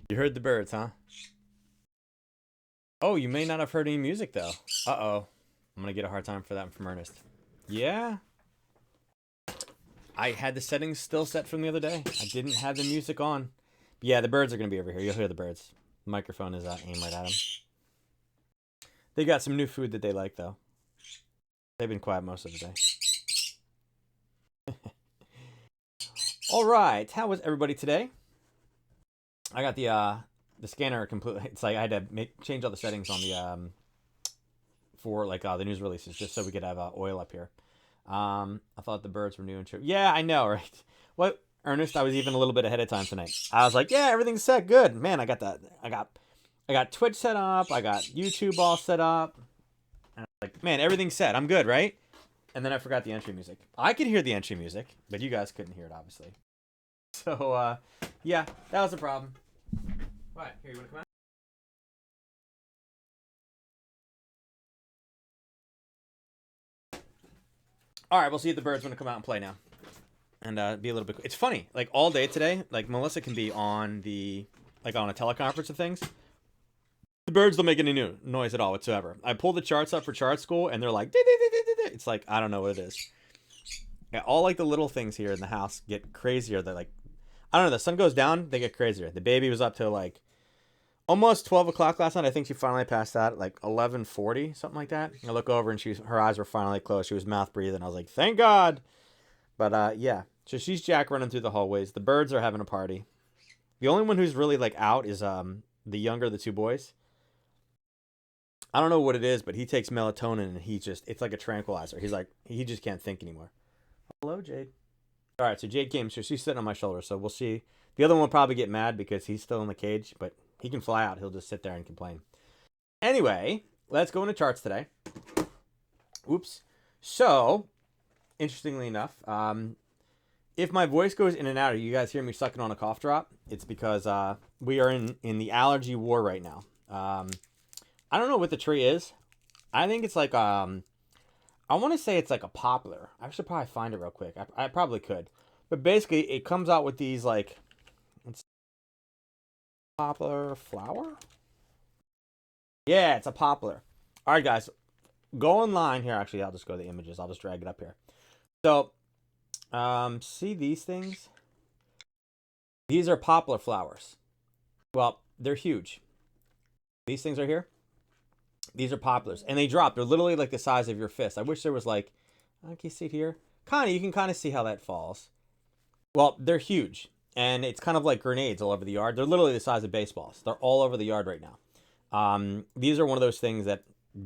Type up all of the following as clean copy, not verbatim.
You heard the birds, huh? Oh, you may not have heard any music though. Uh-oh. I'm gonna get a hard time for that from Ernest. Yeah, I had the settings still set from the other day. I didn't have the music on. But yeah, the birds are gonna be over here. You'll hear the birds. The microphone is aimed right at them. They got some new food that they like though. They've been quiet most of the day. All right, how was everybody today? I got the scanner completely. It's like I had to change all the settings on the for like the news releases just so we could have oil up here. I thought the birds were new and true. Yeah, I know, right? What, Ernest? I was even a little bit ahead of time tonight. I was like, yeah, everything's set, good. Man, I got that. I got Twitch set up. I got YouTube all set up. And I was like, man, everything's set. I'm good, right? And then I forgot the entry music. I could hear the entry music, but you guys couldn't hear it, obviously. So, yeah, that was the problem. What? Here, you want to come out? All right, we'll see if the birds want to come out and play now. And be a little bit. It's funny, like all day today, like Melissa can be on the like on a teleconference of things. The birds don't make any noise at all whatsoever. I pull the charts up for chart school, and they're like, it's like I don't know what it is. Yeah, all like the little things here in the house get crazier. They're like, I don't know. The sun goes down, they get crazier. The baby was up till like almost 12 o'clock last night. I think she finally passed out at like 11:40, something like that. I look over and her eyes were finally closed. She was mouth breathing. I was like, thank God. But yeah, so she's Jack running through the hallways. The birds are having a party. The only one who's really like out is the younger of the two boys. I don't know what it is, but he takes melatonin and it's like a tranquilizer. He's like he just can't think anymore. Hello, Jade. All right, so Jade came, so she's sitting on my shoulder. So we'll see. The other one will probably get mad because he's still in the cage, but he can fly out. He'll just sit there and complain. Anyway, let's go into charts today. Oops. So, interestingly enough, if my voice goes in and out, or you guys hear me sucking on a cough drop, it's because we are in the allergy war right now. I don't know what the tree is. I think it's like I want to say it's like a poplar. I should probably find it real quick. I probably could, but basically it comes out with these like it's poplar flower. Yeah, it's a poplar. All right, guys, go online here. Actually, I'll just go to the images. I'll just drag it up here. So, see these things? These are poplar flowers. Well, they're huge. These things are here. These are poplars, and they drop. They're literally like the size of your fist. I wish there was like, can you see it here? You can kind of see how that falls. Well, they're huge, and it's kind of like grenades all over the yard. They're literally the size of baseballs. They're all over the yard right now. These are one of those things that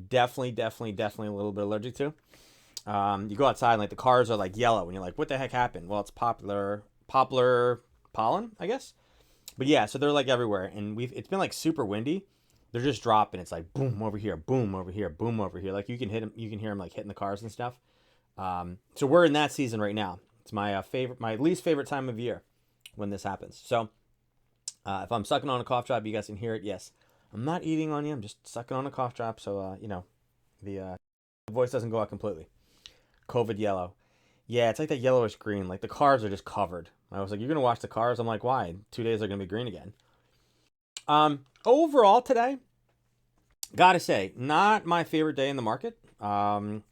definitely a little bit allergic to. You go outside and like the cars are like yellow, and you're like, what the heck happened? Well, it's poplar pollen, I guess. But yeah, so they're like everywhere, and it's been like super windy. They're just dropping. It's like boom over here, boom over here, boom over here. Like you can hear them like hitting the cars and stuff. So we're in that season right now. It's my my least favorite time of year when this happens. So if I'm sucking on a cough drop, you guys can hear it. Yes, I'm not eating on you. I'm just sucking on a cough drop, so the voice doesn't go out completely. COVID yellow. Yeah, it's like that yellowish green. Like the cars are just covered. I was like, you're gonna wash the cars? I'm like, why? 2 days they're gonna be green again. Overall today, gotta say, not my favorite day in the market. After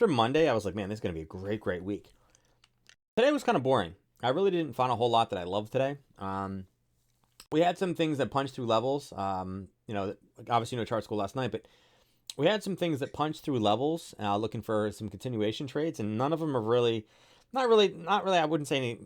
Monday, I was like, man, this is gonna be a great week. Today was kind of boring. I really didn't find a whole lot that I loved today. We had some things that punched through levels. Obviously no chart school last night, but we had some things that punched through levels, looking for some continuation trades, and none of them are really, not really. I wouldn't say any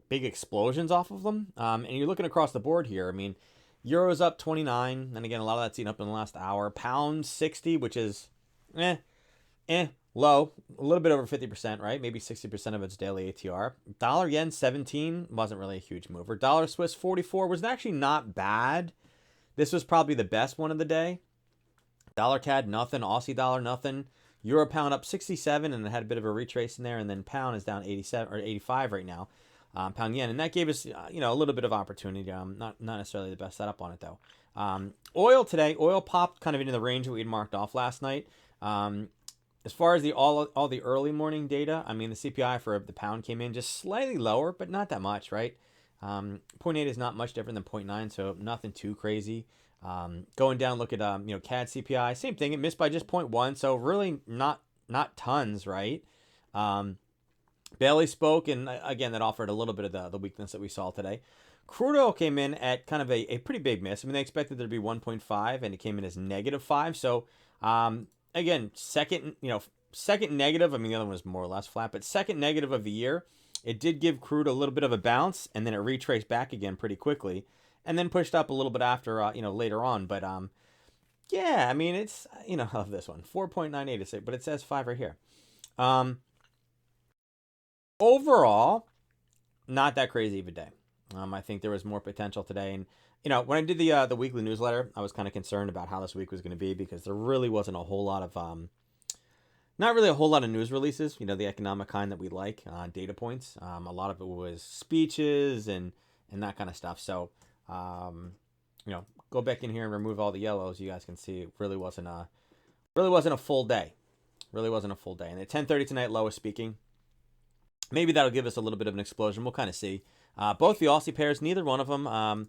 big explosions off of them. And you're looking across the board here. I mean, Euro's up 29, and again, a lot of that's eaten up in the last hour. Pound 60, which is, low, a little bit over 50%, right? Maybe 60% of its daily ATR. Dollar yen 17 wasn't really a huge mover. Dollar Swiss 44 was actually not bad. This was probably the best one of the day. Dollar CAD nothing, Aussie dollar nothing. Euro pound up 67, and it had a bit of a retrace in there, and then pound is down 87 or 85 right now. Pound yen, and that gave us a little bit of opportunity. Not necessarily the best setup on it though. Oil today, oil popped kind of into the range that we had marked off last night. As far as all the early morning data, I mean the CPI for the pound came in just slightly lower, but not that much, right? .8 is not much different than .9, so nothing too crazy. Going down, look at CAD CPI, same thing. It missed by just .1, so really not tons, right? Bailey spoke, and again, that offered a little bit of the weakness that we saw today. Crude oil came in at kind of a pretty big miss. I mean, they expected there to be 1.5, and it came in as -5. So, again, second negative. I mean, the other one was more or less flat, but second negative of the year. It did give crude a little bit of a bounce, and then it retraced back again pretty quickly, and then pushed up a little bit after, later on. But yeah, I mean, it's I love this one, 4.98, but it says 5 right here. Overall, not that crazy of a day. I think there was more potential today, and when I did the weekly newsletter, I was kind of concerned about how this week was going to be because there really wasn't a whole lot of not really a whole lot of news releases. The economic kind that we like, data points. A lot of it was speeches and that kind of stuff. So, go back in here and remove all the yellows. You guys can see it really wasn't a full day. Really wasn't a full day. And at 10:30 tonight, Lois speaking. Maybe that'll give us a little bit of an explosion. We'll kind of see. Both the Aussie pairs, neither one of them.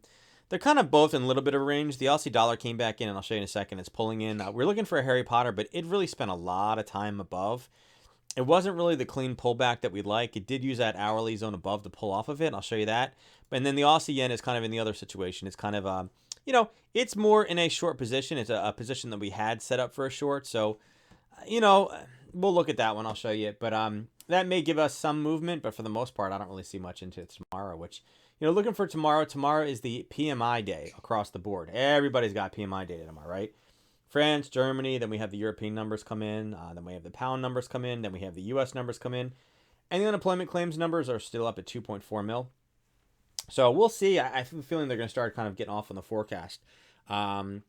They're kind of both in a little bit of range. The Aussie dollar came back in, and I'll show you in a second. It's pulling in. We're looking for a Harry Potter, but it really spent a lot of time above. It wasn't really the clean pullback that we'd like. It did use that hourly zone above to pull off of it, and I'll show you that. And then the Aussie yen is kind of in the other situation. It's kind of, it's more in a short position. It's a position that we had set up for a short. So, we'll look at that one. I'll show you. But that may give us some movement, but for the most part, I don't really see much into it tomorrow, which, looking for tomorrow. Tomorrow is the PMI day across the board. Everybody's got PMI data tomorrow, right? France, Germany, then we have the European numbers come in, then we have the pound numbers come in, then we have the U.S. numbers come in, and the unemployment claims numbers are still up at 2.4 mil. So we'll see. I have a feeling they're going to start kind of getting off on the forecast. And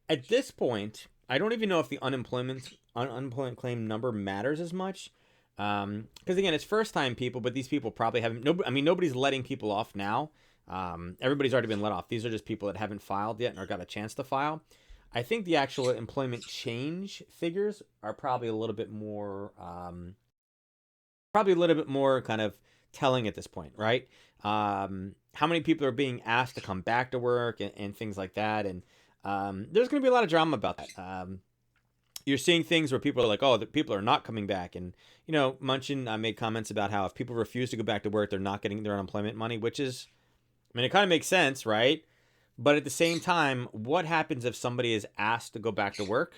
at this point, I don't even know if the unemployment claim number matters as much. Because again, it's first time people, but these people probably haven't. Nobody's letting people off now. Everybody's already been let off. These are just people that haven't filed yet or got a chance to file. I think the actual employment change figures are probably a little bit more, kind of telling at this point, right? How many people are being asked to come back to work and things like that, and there's going to be a lot of drama about that. You're seeing things where people are like, oh, the people are not coming back. And, Munchin made comments about how if people refuse to go back to work, they're not getting their unemployment money, which is, it kind of makes sense, right? But at the same time, what happens if somebody is asked to go back to work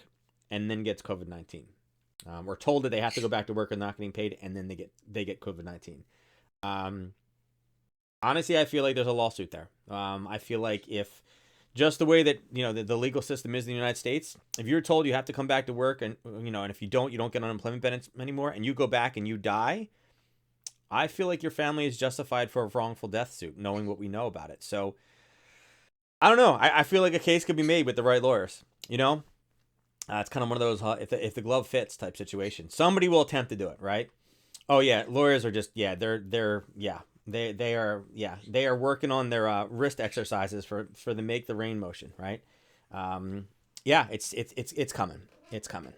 and then gets COVID-19? We're told that they have to go back to work and not getting paid, and then they get COVID-19. Honestly, I feel like there's a lawsuit there. I feel like if just the way that the legal system is in the United States, if you're told you have to come back to work and and if you don't get unemployment benefits anymore, and you go back and you die, I feel like your family is justified for a wrongful death suit, knowing what we know about it. So I don't know. I feel like a case could be made with the right lawyers. It's kind of one of those if the glove fits type situation. Somebody will attempt to do it, right? Oh yeah, lawyers are just they are working on their wrist exercises for the make the rain motion, right? It's coming. It's coming.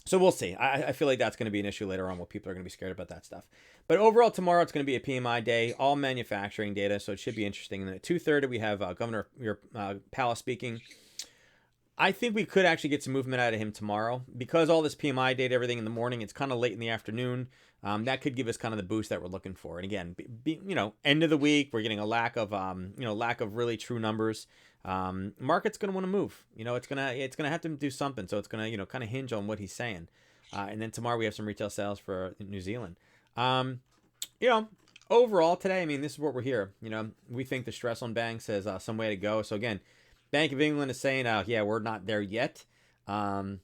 So we'll see. I feel like that's going to be an issue later on where people are going to be scared about that stuff. But overall, tomorrow it's going to be a PMI day, all manufacturing data, so it should be interesting. And then at 2:30 we have Governor Powell speaking. I think we could actually get some movement out of him tomorrow because all this PMI data, everything in the morning, it's kind of late in the afternoon. That could give us kind of the boost that we're looking for. And again, end of the week, we're getting a lack of really true numbers. Market's going to want to move. It's gonna have to do something. So it's gonna kind of hinge on what he's saying. And then tomorrow we have some retail sales for New Zealand. Overall today, this is what we're here. We think the stress on banks has some way to go. So again, Bank of England is saying, we're not there yet. I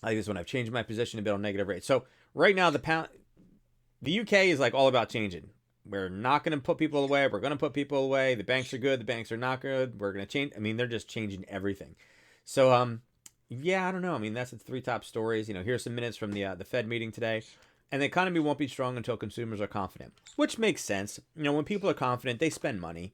think this one I've changed my position to be on negative rate. So right now the UK is like all about changing. We're not going to put people away. We're going to put people away. The banks are good. The banks are not good. We're going to change. They're just changing everything. So, I don't know. That's the three top stories. Here's some minutes from the Fed meeting today. And the economy won't be strong until consumers are confident, which makes sense. When people are confident, they spend money.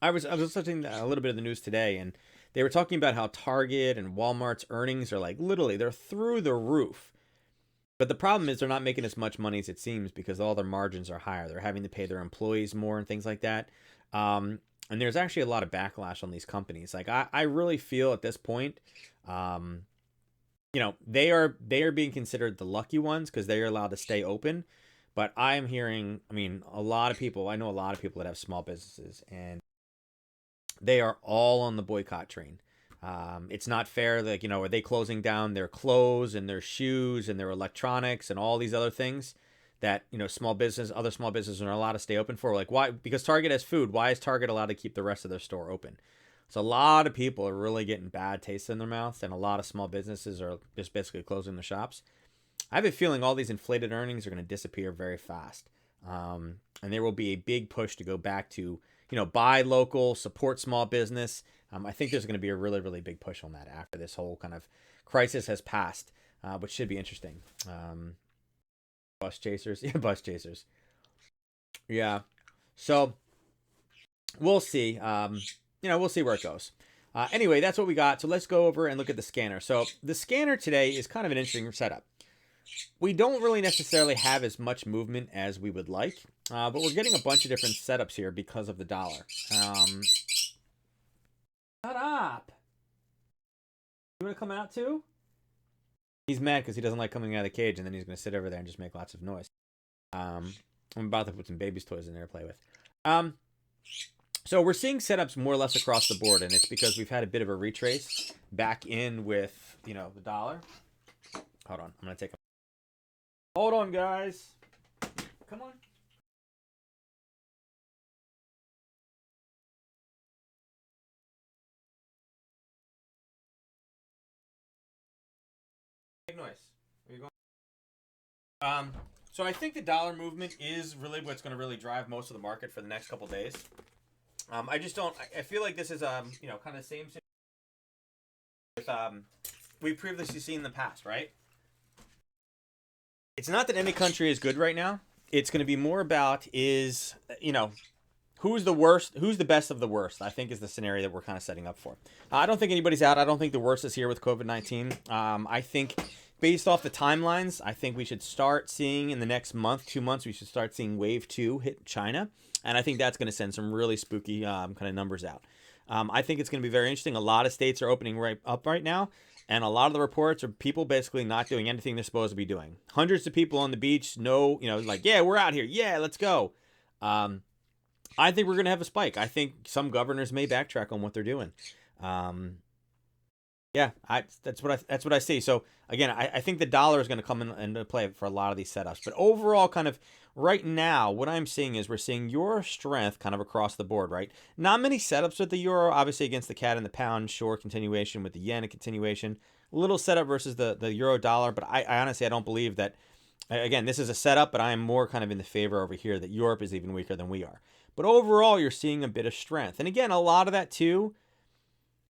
I was listening to a little bit of the news today, and they were talking about how Target and Walmart's earnings are like literally they're through the roof. But the problem is they're not making as much money as it seems because all their margins are higher. They're having to pay their employees more and things like that. And there's actually a lot of backlash on these companies. Like I really feel at this point, they are being considered the lucky ones because they are allowed to stay open. But I'm hearing, I mean, I know a lot of people that have small businesses and they are all on the boycott train. It's not fair. Like, are they closing down their clothes and their shoes and their electronics and all these other things that, other small businesses are allowed to stay open for? Like, why? Because Target has food. Why is Target allowed to keep the rest of their store open? So a lot of people are really getting bad taste in their mouths, and a lot of small businesses are just basically closing their shops. I have a feeling all these inflated earnings are going to disappear very fast. And there will be a big push to go back to, buy local, support small business. I think there's going to be a really, really big push on that after this whole kind of crisis has passed, which should be interesting. Bus chasers. Yeah, bus chasers. Yeah. So we'll see. We'll see where it goes. Anyway, that's what we got. So let's go over and look at the scanner. So the scanner today is kind of an interesting setup. We don't really necessarily have as much movement as we would like, but we're getting a bunch of different setups here because of the dollar. Shut up. You want to come out too? He's mad because he doesn't like coming out of the cage, and then he's going to sit over there and just make lots of noise. I'm about to put some baby's toys in there to play with. So we're seeing setups more or less across the board, and it's because we've had a bit of a retrace back in with, the dollar. Hold on. I'm going to take a... Hold on, guys. Come on. Make noise. Where you going? So I think the dollar movement is really what's going to really drive most of the market for the next couple days. I just don't... I feel like this is, kind of the same situation with, we've previously seen in the past, right? It's not that any country is good right now. It's going to be more about who's the worst, who's the best of the worst, I think is the scenario that we're kind of setting up for. I don't think anybody's out. I don't think the worst is here with COVID-19. I think based off the timelines, I think we should start seeing in the next month, 2 months, we should start seeing wave 2 hit China. And I think that's going to send some really spooky kind of numbers out. I think it's going to be very interesting. A lot of states are opening up right now. And a lot of the reports are people basically not doing anything they're supposed to be doing. Hundreds of people on the beach, yeah, we're out here. Yeah, let's go. I think we're going to have a spike. I think some governors may backtrack on what they're doing. That's what I see. So again, I think the dollar is going to come into play for a lot of these setups. But overall, kind of right now, what I'm seeing is we're seeing euro strength kind of across the board, right? Not many setups with the euro, obviously against the CAD and the pound, sure, continuation with the yen, a continuation. A little setup versus the euro dollar, but I honestly, I don't believe that. Again, this is a setup, but I am more kind of in the favor over here that Europe is even weaker than we are. But overall, you're seeing a bit of strength. And again, a lot of that too,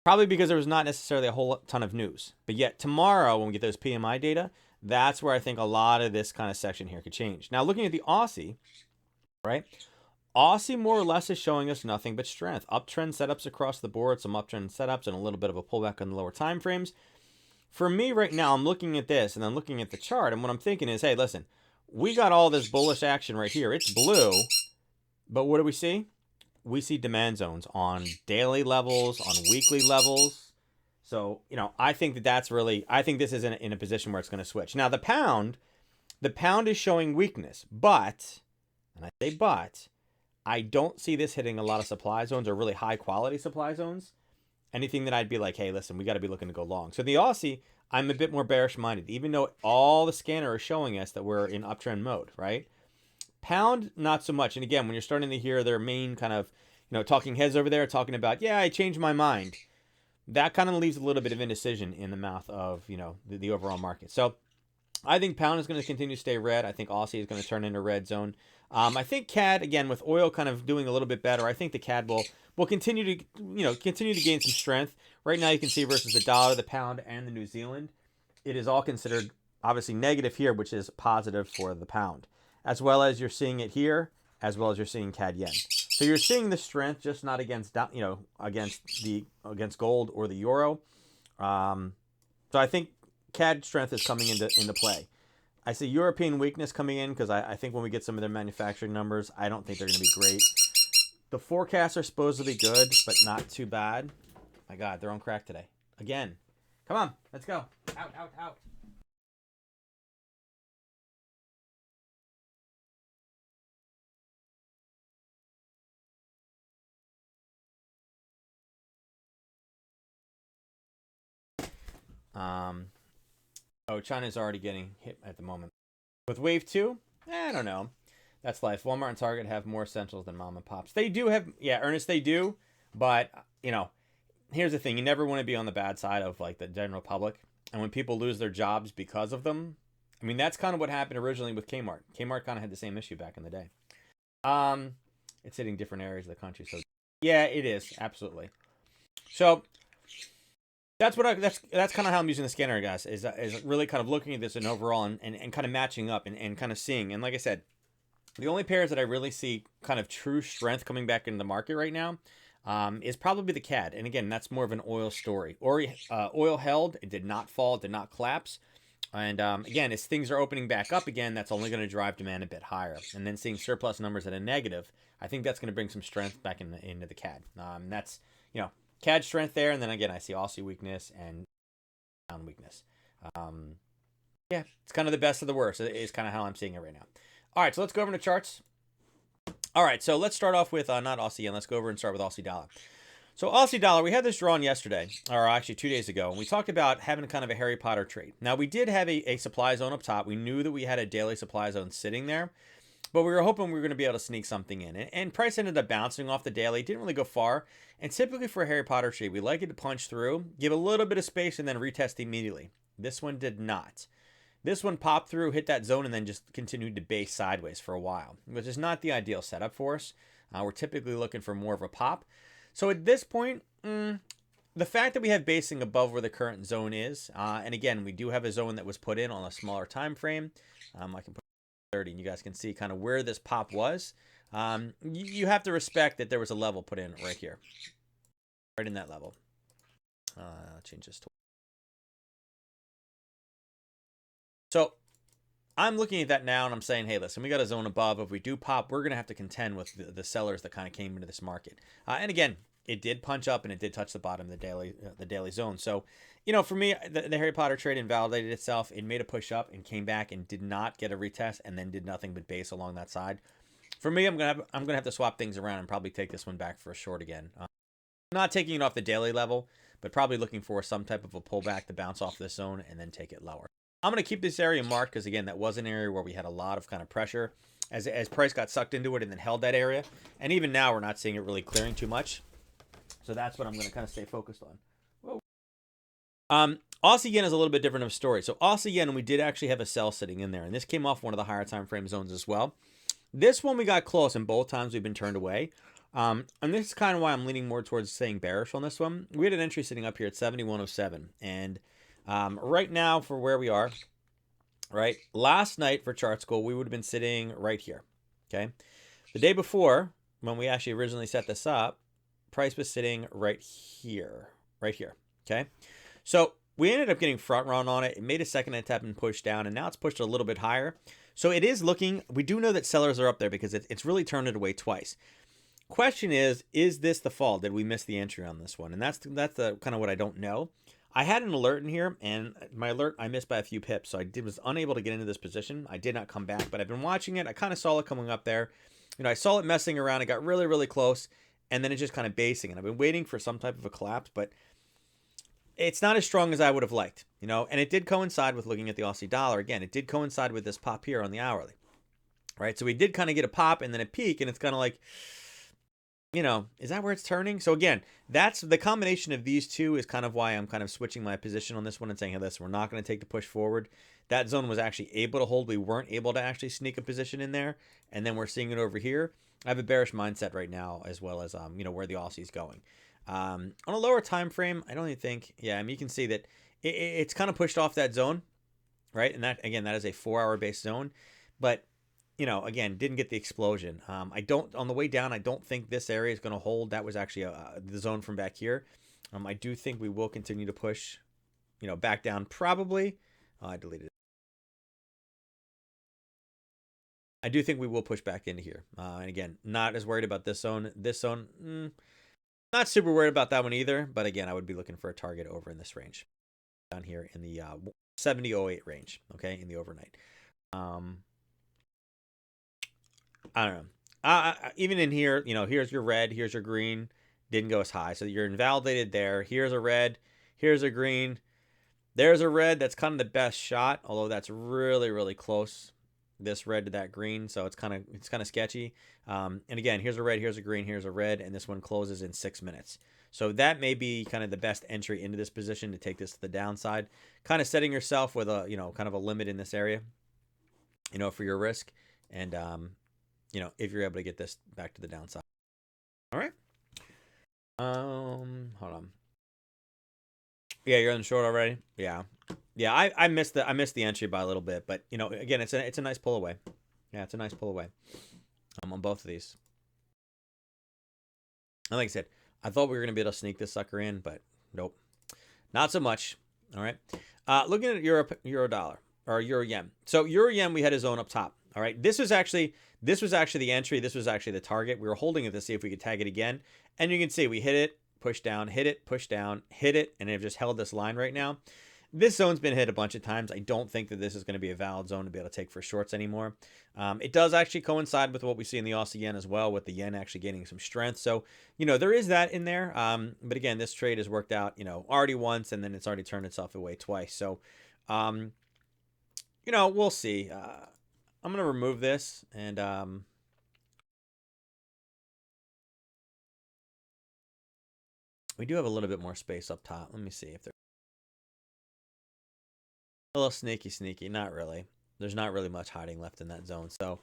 probably because there was not necessarily a whole ton of news. But yet tomorrow, when we get those PMI data, that's where I think a lot of this kind of section here could change. Now, looking at the Aussie, right? Aussie more or less is showing us nothing but strength. Uptrend setups across the board, some uptrend setups, and a little bit of a pullback on the lower time frames. For me right now, I'm looking at this, and I'm looking at the chart, and what I'm thinking is, hey, listen, we got all this bullish action right here. It's blue, but what do we see? We see demand zones on daily levels, on weekly levels. So, I think that's really, I think this is in a position where it's going to switch. Now, the pound is showing weakness, but, and I say but, I don't see this hitting a lot of supply zones or really high quality supply zones. Anything that I'd be like, hey, listen, we got to be looking to go long. So the Aussie, I'm a bit more bearish minded, even though all the scanner is showing us that we're in uptrend mode, right? Pound, not so much. And again, when you're starting to hear their main kind of, talking heads over there talking about, yeah, I changed my mind. That kind of leaves a little bit of indecision in the mouth of, the overall market. So I think pound is going to continue to stay red. I think Aussie is going to turn into red zone. I think CAD, again, with oil kind of doing a little bit better, I think the CAD will continue to, continue to gain some strength. Right now you can see versus the dollar, the pound, and the New Zealand, it is all considered obviously negative here, which is positive for the pound, as well as you're seeing it here, as well as you're seeing CAD yen. So you're seeing the strength, just not against, against gold or the euro. So I think CAD strength is coming into play. I see European weakness coming in because I think when we get some of their manufacturing numbers, I don't think they're going to be great. The forecasts are supposed to be good, but not too bad. My God, they're on crack today. Again. Come on, let's go. Out, out, out. Um, oh, China's already getting hit at the moment. With wave two, I don't know. That's life. Walmart and Target have more essentials than mom and pops. They do have, yeah, Ernest, they do. But, you know, here's the thing. You never want to be on the bad side of, like, the general public. And when people lose their jobs because of them, I mean, that's kind of what happened originally with Kmart. Kmart kind of had the same issue back in the day. Um, it's hitting different areas of the country. So, yeah, it is. Absolutely. So, that's kind of how I'm using the scanner, guys, is really kind of looking at this and overall and kind of matching up and kind of seeing. And like I said, the only pairs that I really see kind of true strength coming back into the market right now is probably the CAD. And again, that's more of an oil story. Oil held, it did not fall, it did not collapse. And again, as things are opening back up again, that's only going to drive demand a bit higher. And then seeing surplus numbers at a negative, I think that's going to bring some strength back into the CAD. That's, you know, CAD strength there. And then again, I see Aussie weakness and pound weakness. Yeah, it's kind of the best of the worst. Is kind of how I'm seeing it right now. All right, so let's go over to charts. All right, so let's start off with not Aussie yen. Let's go over and start with Aussie dollar. So Aussie dollar, we had this drawn yesterday, or actually 2 days ago, and we talked about having kind of a Harry Potter trade. Now, we did have a supply zone up top. We knew that we had a daily supply zone sitting there, but we were hoping we were going to be able to sneak something in. And price ended up bouncing off the daily. It didn't really go far. And typically for a Harry Potter trade, we like it to punch through, give a little bit of space, and then retest immediately. This one did not. This one popped through, hit that zone, and then just continued to base sideways for a while, which is not the ideal setup for us. We're typically looking for more of a pop. So at this point, the fact that we have basing above where the current zone is, and again, we do have a zone that was put in on a smaller time frame. I can put 30, and you guys can see kind of where this pop was. You have to respect that there was a level put in right here, right in that level. I'll change this to. So I'm looking at that now and I'm saying, hey, listen, we got a zone above. If we do pop, we're going to have to contend with the sellers that kind of came into this market. And again, it did punch up and it did touch the bottom of the daily zone. So, you know, for me, the Harry Potter trade invalidated itself. It made a push up and came back and did not get a retest and then did nothing but base along that side. For me, I'm gonna have to swap things around and probably take this one back for a short again. Not taking it off the daily level, but probably looking for some type of a pullback to bounce off this zone and then take it lower. I'm going to keep this area marked because, again, that was an area where we had a lot of kind of pressure as price got sucked into it and then held that area. And even now, we're not seeing it really clearing too much. So that's what I'm going to kind of stay focused on. Whoa. Aussie yen is a little bit different of a story. So Aussie yen, we did actually have a sell sitting in there. And this came off one of the higher time frame zones as well. This one we got close, and both times we've been turned away. And this is kind of why I'm leaning more towards saying bearish on this one. We had an entry sitting up here at 71.07. And right now, for where we are, right, last night for chart school, we would have been sitting right here, okay? The day before, when we actually originally set this up, price was sitting right here, okay? So we ended up getting front run on it. It made a second attempt and pushed down, and now it's pushed a little bit higher. So it is looking, we do know that sellers are up there because it's really turned it away twice. Question is this the fall? Did we miss the entry on this one? And that's the kind of what I don't know. I had an alert in here, and my alert I missed by a few pips, so I was unable to get into this position. I did not come back, but I've been watching it. I kind of saw it coming up there. You know, I saw it messing around. It got really, really close, and then it's just kind of basing. And I've been waiting for some type of a collapse, but it's not as strong as I would have liked, you know. And it did coincide with looking at the Aussie dollar. Again, it did coincide with this pop here on the hourly, right? So we did kind of get a pop and then a peak, and it's kind of like, you know, is that where it's turning? So again, that's the combination of these two is kind of why I'm kind of switching my position on this one and saying, hey, listen, we're not going to take the push forward. That zone was actually able to hold. We weren't able to actually sneak a position in there. And then we're seeing it over here. I have a bearish mindset right now, as well as, you know, where the Aussie's going. On a lower time frame, I don't even think, yeah, I mean, you can see that it's kind of pushed off that zone, right? And that, again, that is a 4-hour based zone. But you know, again, didn't get the explosion. On the way down, I don't think this area is going to hold. That was actually the zone from back here. I do think we will continue to push, you know, back down probably. I deleted it. I do think we will push back into here. And again, not as worried about this zone. This zone, not super worried about that one either. But again, I would be looking for a target over in this range. Down here in the 70.08 range, okay, in the overnight. I don't know. Even in here, here's your red, here's your green. Didn't go as high. So you're invalidated there. Here's a red, here's a green. There's a red. That's kind of the best shot, although that's really, really close. This red to that green, so it's kind of sketchy. And again, here's a red, here's a green, here's a red, and this one closes in 6 minutes. So that may be kind of the best entry into this position to take this to the downside. Kind of setting yourself with a kind of a limit in this area, for your risk, and if you're able to get this back to the downside. All right. Hold on. Yeah, you're on the short already. Yeah. I missed the entry by a little bit, but again, it's a nice pull away. Yeah, it's a nice pull away. On both of these. And like I said, I thought we were gonna be able to sneak this sucker in, but nope, not so much. All right. Looking at euro dollar or euro yen. So euro yen, we had a zone up top. All right. This was actually the entry. This was actually the target. We were holding it to see if we could tag it again, and you can see we hit it, push down, hit it, push down, hit it, and it just held this line right now. This zone's been hit a bunch of times. I don't think that this is going to be a valid zone to be able to take for shorts anymore. It does actually coincide with what we see in the Aussie yen as well, with the yen actually gaining some strength. So, there is that in there. But again, this trade has worked out, already once, and then it's already turned itself away twice. So, we'll see. I'm going to remove this, and we do have a little bit more space up top. Let me see if there's a little sneaky. Not really. There's not really much hiding left in that zone. So,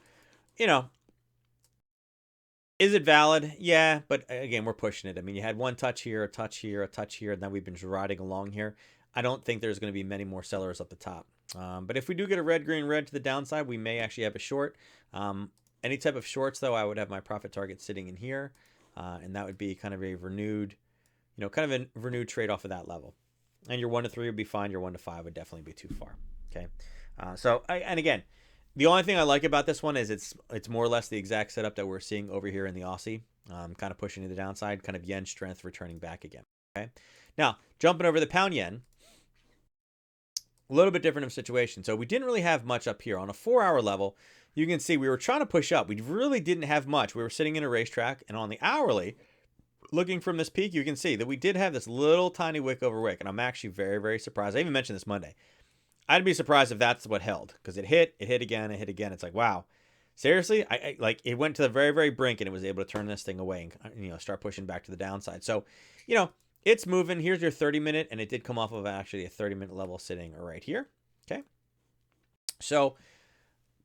is it valid? Yeah, but again, we're pushing it. I mean, you had one touch here, a touch here, a touch here, and then we've been riding along here. I don't think there's going to be many more sellers up the top. But if we do get a red, green, red to the downside, we may actually have a short. Any type of shorts, though, I would have my profit target sitting in here. And that would be kind of a renewed, trade off of that level. And your 1 to 3 would be fine. Your 1 to 5 would definitely be too far. Okay. And again, the only thing I like about this one is it's more or less the exact setup that we're seeing over here in the Aussie. Kind of pushing to the downside, kind of yen strength returning back again. Okay. Now, jumping over the pound yen, a little bit different of a situation. So we didn't really have much up here. On a 4-hour level, you can see we were trying to push up. We really didn't have much. We were sitting in a racetrack, and on the hourly, looking from this peak, you can see that we did have this little tiny wick over wick, and I'm actually very, very surprised. I even mentioned this Monday. I'd be surprised if that's what held, because it hit again, it hit again. It's like, wow, seriously? I like it went to the very, very brink, and it was able to turn this thing away and start pushing back to the downside. So, it's moving. Here's your 30-minute, and it did come off of actually a 30-minute level sitting right here. Okay. So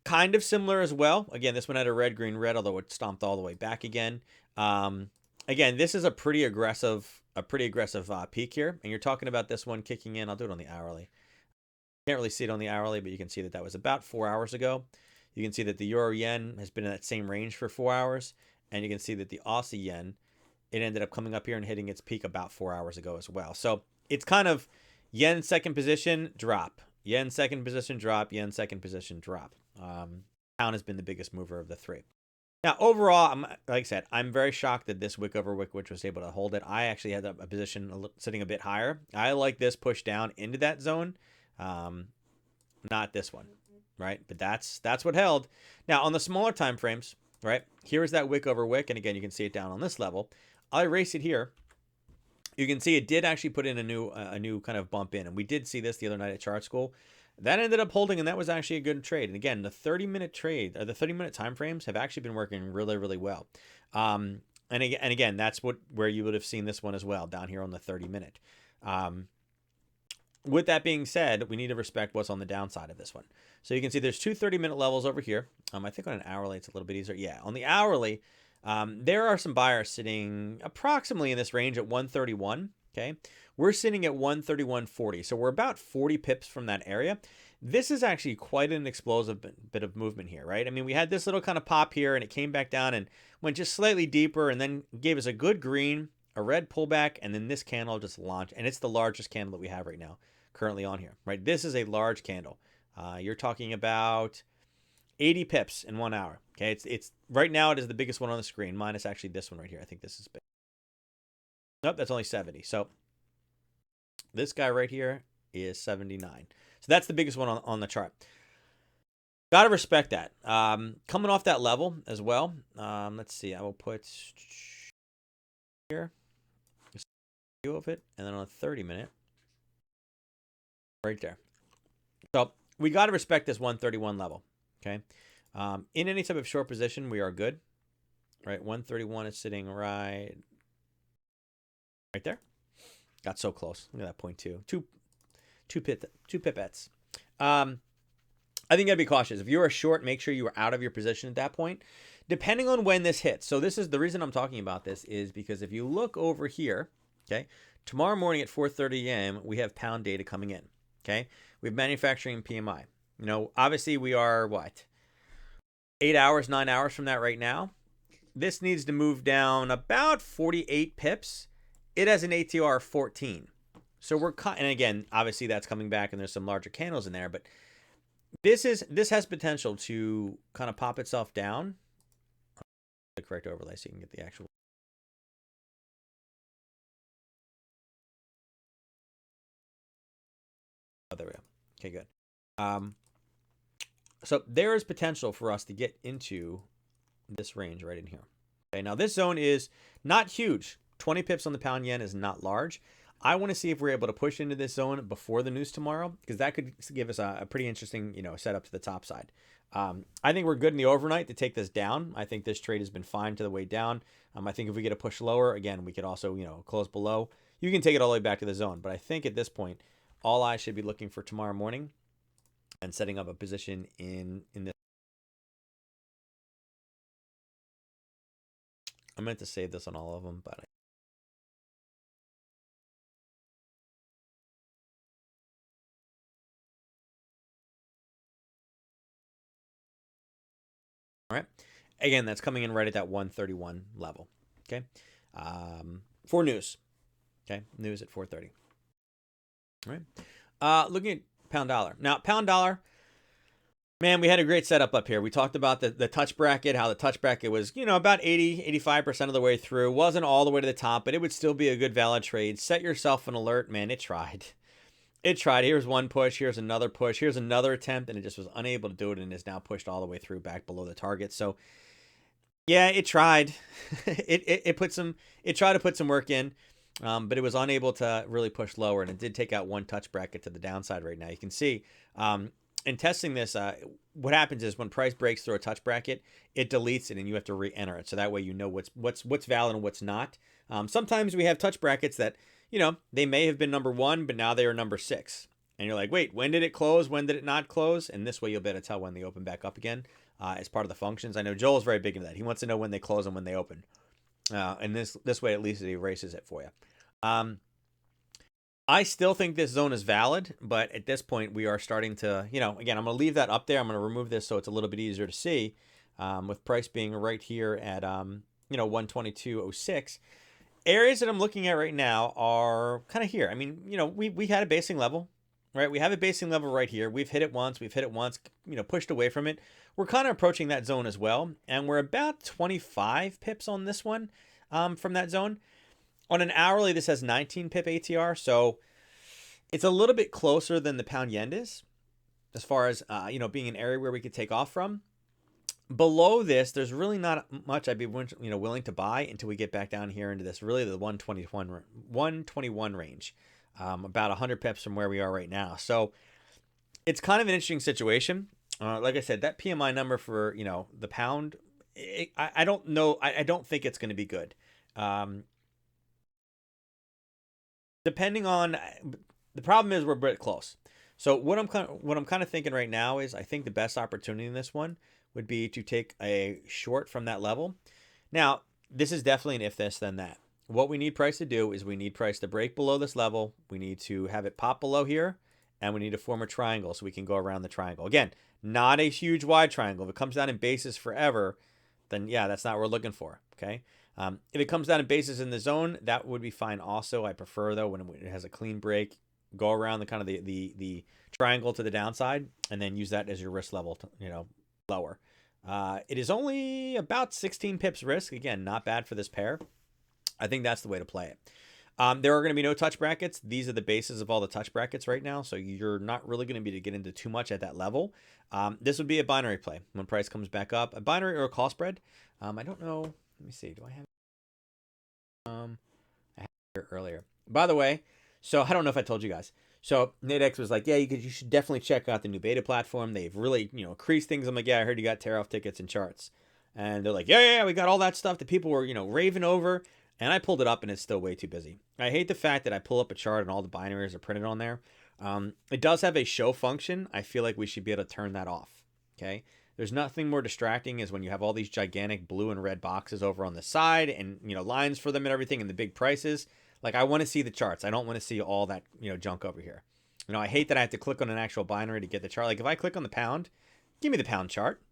kind of similar as well. Again, this one had a red, green, red, although it stomped all the way back again. Again, this is a pretty aggressive peak here, and you're talking about this one kicking in. I'll do it on the hourly. Can't really see it on the hourly, but you can see that was about 4 hours ago. You can see that the euro yen has been in that same range for 4 hours, and you can see that the Aussie yen, it ended up coming up here and hitting its peak about 4 hours ago as well. So it's kind of yen second position, drop. Yen second position, drop. Yen second position, drop. Pound has been the biggest mover of the three. Now, overall, like I said, I'm very shocked that this wick over wick, which was able to hold it. I actually had a position sitting a bit higher. I like this push down into that zone, not this one, right? But that's what held. Now, on the smaller time frames, right, here is that wick over wick, and again, you can see it down on this level. I'll erase it here. You can see it did actually put in a new kind of bump in, and we did see this the other night at Chart School. That ended up holding, and that was actually a good trade. And again, the 30-minute trade, or the 30-minute time frames have actually been working really, really well. And again, that's where you would have seen this one as well, down here on the 30-minute. With that being said, we need to respect what's on the downside of this one. So you can see there's two 30-minute levels over here. I think on an hourly, it's a little bit easier. Yeah, on the hourly, there are some buyers sitting approximately in this range at 131. Okay, we're sitting at 131.40, so we're about 40 pips from that area. This is actually quite an explosive bit of movement here, right? I mean, we had this little kind of pop here, and it came back down and went just slightly deeper, and then gave us a good green, a red pullback, and then this candle just launched, and it's the largest candle that we have right now, currently on here, right? This is a large candle. You're talking about 80 pips in 1 hour. Okay, it's right now it is the biggest one on the screen, minus actually this one right here. I think this is big. Nope, that's only 70. So this guy right here is 79. So that's the biggest one on the chart. Got to respect that. Coming off that level as well. Let's see. I will put here a view of it, and then on a 30-minute, right there. So we got to respect this 131 level. Okay. In any type of short position, we are good. Right. 131 is sitting right there. Got so close. Look at that 0.2. Two pipettes. I think I'd be cautious. If you're a short, make sure you are out of your position at that point, depending on when this hits. So this is the reason I'm talking about this is because if you look over here, okay, tomorrow morning at 4:30 a.m., we have pound data coming in. Okay, we have manufacturing PMI. You know, obviously we are what? 8 hours, 9 hours from that right now. This needs to move down about 48 pips. It has an ATR of 14. So we're and again, obviously that's coming back and there's some larger candles in there, but this has potential to kind of pop itself down. The correct overlay so you can get the actual. Oh, there we go. Okay, good. So there is potential for us to get into this range right in here. Okay, now this zone is not huge. 20 pips on the pound yen is not large. I want to see if we're able to push into this zone before the news tomorrow, because that could give us a pretty interesting, setup to the top side. I think we're good in the overnight to take this down. I think this trade has been fine to the way down. I think if we get a push lower, again, we could also, close below. You can take it all the way back to the zone. But I think at this point, all eyes should be looking for tomorrow morning and setting up a position in this. I meant to save this on all of them, but all right. Again, that's coming in right at that 131 level. Okay. For news. Okay. News at 4:30. All right. Looking at pound dollar. Now, pound dollar, man, we had a great setup up here. We talked about the touch bracket, how the touch bracket was, about 85% of the way through. Wasn't all the way to the top, but it would still be a good valid trade. Set yourself an alert, man. It tried. It tried. Here's one push. Here's another push. Here's another attempt, and it just was unable to do it and is now pushed all the way through back below the target. So, yeah, it tried. It tried to put some work in, but it was unable to really push lower, and it did take out one touch bracket to the downside right now. You can see in testing this, what happens is when price breaks through a touch bracket, it deletes it, and you have to re-enter it. So that way you know what's valid and what's not. Sometimes we have touch brackets that, they may have been number 1, but now they are number 6. And you're like, wait, when did it close? When did it not close? And this way you'll be able to tell when they open back up again as part of the functions. I know Joel's very big into that. He wants to know when they close and when they open. And this way, at least, it erases it for you. I still think this zone is valid, but at this point, we are starting to, again, I'm going to leave that up there. I'm going to remove this so it's a little bit easier to see with price being right here at, 122.06. Areas that I'm looking at right now are kind of here. I mean, we had a basing level, right? We have a basing level right here. We've hit it once, pushed away from it. We're kind of approaching that zone as well. And we're about 25 pips on this one from that zone. On an hourly, this has 19 pip ATR. So it's a little bit closer than the pound yen is as far as, being an area where we could take off from. Below this, there's really not much I'd be willing to buy until we get back down here into this, really the 121 range, about 100 pips from where we are right now. So it's kind of an interesting situation. Like I said, that PMI number for the pound, I don't know. I don't think it's going to be good. Depending on the problem is we're a bit close. So what I'm kind of thinking right now is I think the best opportunity in this one would be to take a short from that level. Now, this is definitely an if this, then that. What we need price to do is we need price to break below this level. We need to have it pop below here, and we need to form a triangle so we can go around the triangle. Again, not a huge wide triangle. If it comes down in basis forever, then yeah, that's not what we're looking for, okay? If it comes down in basis in the zone, that would be fine also. I prefer, though, when it has a clean break, go around the kind of the triangle to the downside, and then use that as your risk level, lower. It is only about 16 pips risk. Again, not bad for this pair. I think that's the way to play it. There are going to be no touch brackets. These are the bases of all the touch brackets right now, so you're not really going to be able to get into too much at that level. This would be a binary play when price comes back up. A binary or a call spread. I don't know. Let me see. Do I have I had it here earlier. By the way, so I don't know if I told you guys. So Nadex was like, yeah, you should definitely check out the new beta platform. They've really, increased things. I'm like, yeah, I heard you got tear off tickets and charts. And they're like, yeah, we got all that stuff that people were, raving over. And I pulled it up and it's still way too busy. I hate the fact that I pull up a chart and all the binaries are printed on there. It does have a show function. I feel like we should be able to turn that off. Okay. There's nothing more distracting as when you have all these gigantic blue and red boxes over on the side and, lines for them and everything and the big prices. Like, I want to see the charts. I don't want to see all that, junk over here. I hate that I have to click on an actual binary to get the chart. Like, if I click on the pound, give me the pound chart,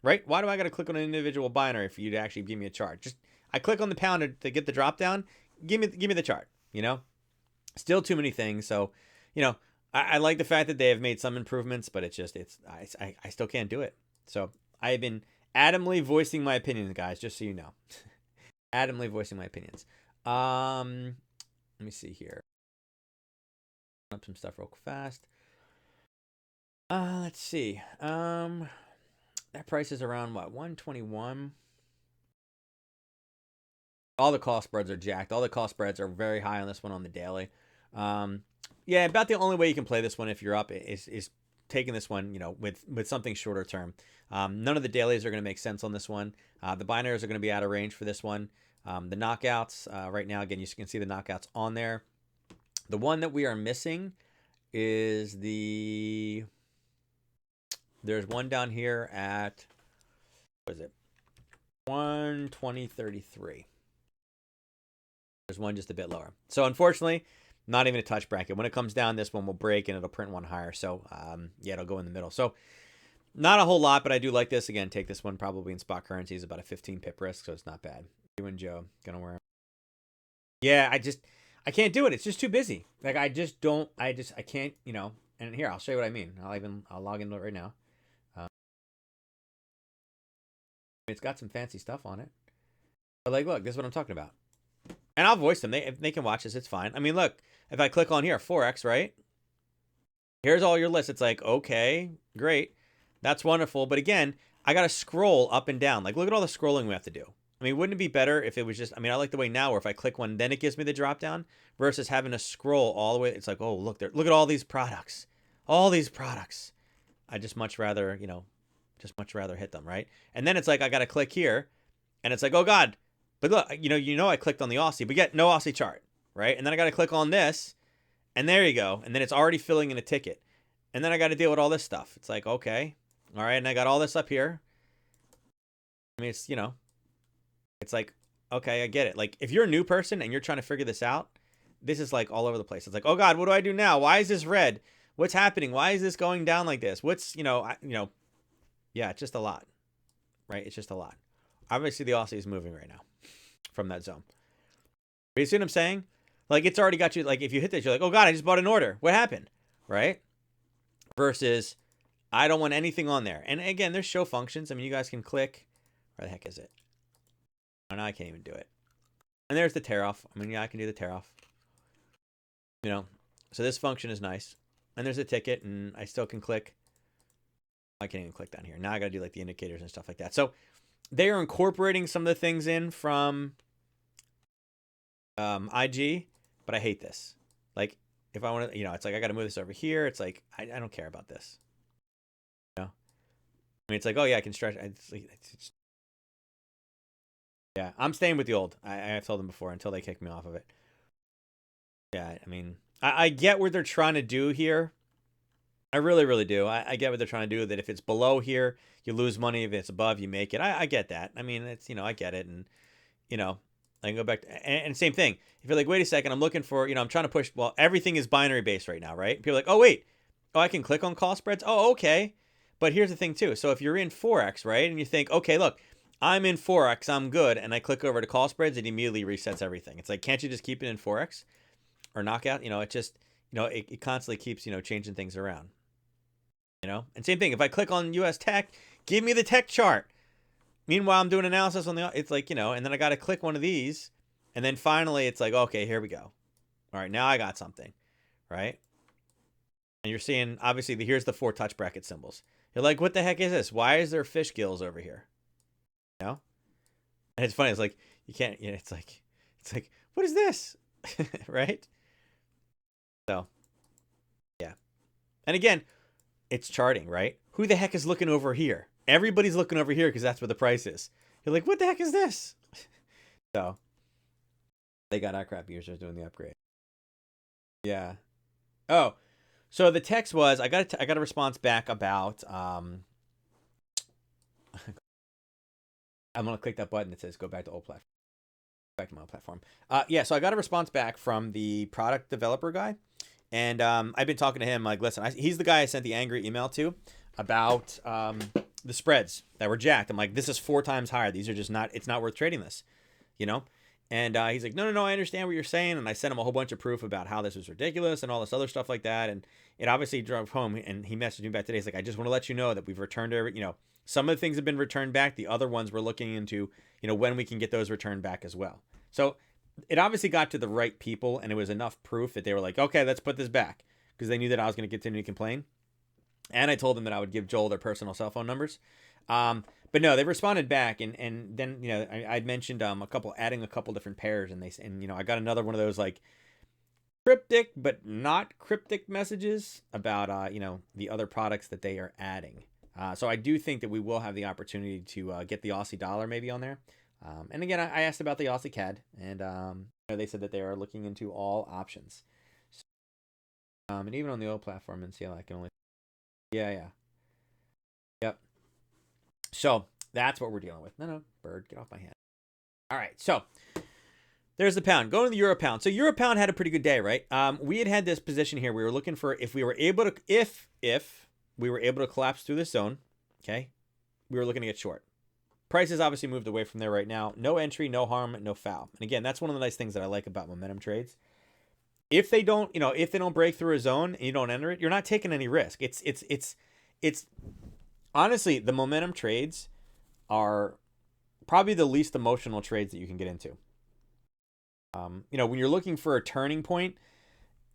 right? Why do I got to click on an individual binary for you to actually give me a chart? Just, I click on the pound to get the drop down. Give me the chart, Still too many things. So, I like the fact that they have made some improvements, but I still can't do it. So I've been adamantly voicing my opinions, guys, just so you know. Adamantly voicing my opinions. Let me see here. Up some stuff real fast. Let's see. That price is around what, 121. All the cost spreads are jacked. All the cost spreads are very high on this one on the daily. Yeah, about the only way you can play this one if you're up is taking this one, with something shorter term. None of the dailies are going to make sense on this one. The binaries are going to be out of range for this one. The knockouts, right now, again, you can see the knockouts on there. The one that we are missing is there's one down here at, what is it? 120.33. There's one just a bit lower. So unfortunately, not even a touch bracket. When it comes down, this one will break and it'll print one higher. So yeah, it'll go in the middle. So not a whole lot, but I do like this. Again, take this one probably in spot currencies, about a 15 pip risk, so it's not bad. You and Joe gonna wear them. Yeah, I can't do it. It's just too busy. Like, I can't, and here, I'll show you what I mean. I'll log into it right now. It's got some fancy stuff on it. But like, look, this is what I'm talking about. And I'll voice them. If they can watch this, it's fine. I mean, look, if I click on here, forex, right? Here's all your lists. It's like, okay, great. That's wonderful. But again, I got to scroll up and down. Like, look at all the scrolling we have to do. I mean, wouldn't it be better if it was just, I like the way now where if I click one, then it gives me the drop down versus having to scroll all the way. It's like, oh, look there. Look at all these products. All these products. I just much rather, hit them, right? And then it's like, I got to click here and it's like, oh God. But look, I clicked on the Aussie, but yet no Aussie chart, right? And then I got to click on this and there you go. And then it's already filling in a ticket. And then I got to deal with all this stuff. It's like, okay. All right. And I got all this up here. I mean, it's like, okay, I get it. Like, if you're a new person and you're trying to figure this out, this is like all over the place. It's like, oh God, what do I do now? Why is this red? What's happening? Why is this going down like this? What's, yeah, it's just a lot, right? It's just a lot. Obviously, the Aussie is moving right now from that zone. But you see what I'm saying? Like, it's already got you, like, if you hit this, you're like, oh God, I just bought an order. What happened? Right? Versus, I don't want anything on there. And again, there's show functions. I mean, you guys can click. Where the heck is it? Oh, no, I can't even do it. And there's the tear off. I mean, yeah, I can do the tear off. So this function is nice. And there's a ticket, and I still can click. I can't even click down here. Now I got to do like the indicators and stuff like that. So they are incorporating some of the things in from IG, but I hate this. Like, if I want to, it's like I got to move this over here. It's like I don't care about this. I mean, it's like, oh yeah, I can stretch. Yeah, I'm staying with the old. I've told them before until they kick me off of it. Yeah, I mean, I get what they're trying to do here. I really, really do. I get what they're trying to do. That if it's below here, you lose money. If it's above, you make it. I get that. I mean, it's, I get it. And, I can go back to, and same thing. If you're like, wait a second, I'm looking for, I'm trying to push, well, everything is binary based right now, right? People are like, oh, wait. Oh, I can click on call spreads. Oh, okay. But here's the thing too. So if you're in forex, right? And you think, okay, look, I'm in forex, I'm good. And I click over to call spreads, it immediately resets everything. It's like, can't you just keep it in forex or knockout? It just, it constantly keeps, changing things around. And same thing, if I click on US tech, Give me the tech chart. Meanwhile, I'm doing analysis on the, it's like, and then I got to click one of these. And then finally, it's like, okay, here we go. All right, now I got something, right? And you're seeing, obviously, here's the 4 touch bracket symbols. You're like, what the heck is this? Why is there fish gills over here? And it's funny. It's like, you can't, it's like, what is this? Right? So, yeah. And again, it's charting, right? Who the heck is looking over here? Everybody's looking over here because that's where the price is. You're like, what the heck is this? So, they got our crap users doing the upgrade. Yeah. Oh, so the text was, I got a response back about, I'm going to click that button that says go back to old platform. Back to my old platform. Yeah, so I got a response back from the product developer guy. And I've been talking to him, like, listen, he's the guy I sent the angry email to about the spreads that were jacked. I'm like, this is 4 times higher. These are just not, it's not worth trading this, And he's like, no, I understand what you're saying. And I sent him a whole bunch of proof about how this was ridiculous and all this other stuff like that. And it obviously drove home. And he messaged me back today. He's like, I just want to let you know that we've returned some of the things have been returned back. The other ones we're looking into, when we can get those returned back as well. So it obviously got to the right people, and it was enough proof that they were like, okay, let's put this back, because they knew that I was going to continue to complain. And I told them that I would give Joel their personal cell phone numbers. But no, they responded back, and then I'd mentioned adding a couple different pairs, and I got another one of those like cryptic but not cryptic messages about the other products that they are adding. So I do think that we will have the opportunity to get the Aussie dollar maybe on there. And again, I asked about the Aussie CAD, and they said that they are looking into all options. So, and even on the old platform in CL, I can only, yeah, yep. So that's what we're dealing with. No, bird, get off my hand. All right, so there's the pound. Going to the euro pound. So euro pound had a pretty good day, right? We had this position here. We were looking for if we were able to, if we were able to collapse through this zone, okay, we were looking to get short. Prices obviously moved away from there right now. No entry, no harm, no foul. And again, that's one of the nice things that I like about momentum trades. If they don't, if they don't break through a zone and you don't enter it, you're not taking any risk. It's honestly, the momentum trades are probably the least emotional trades that you can get into. When you're looking for a turning point,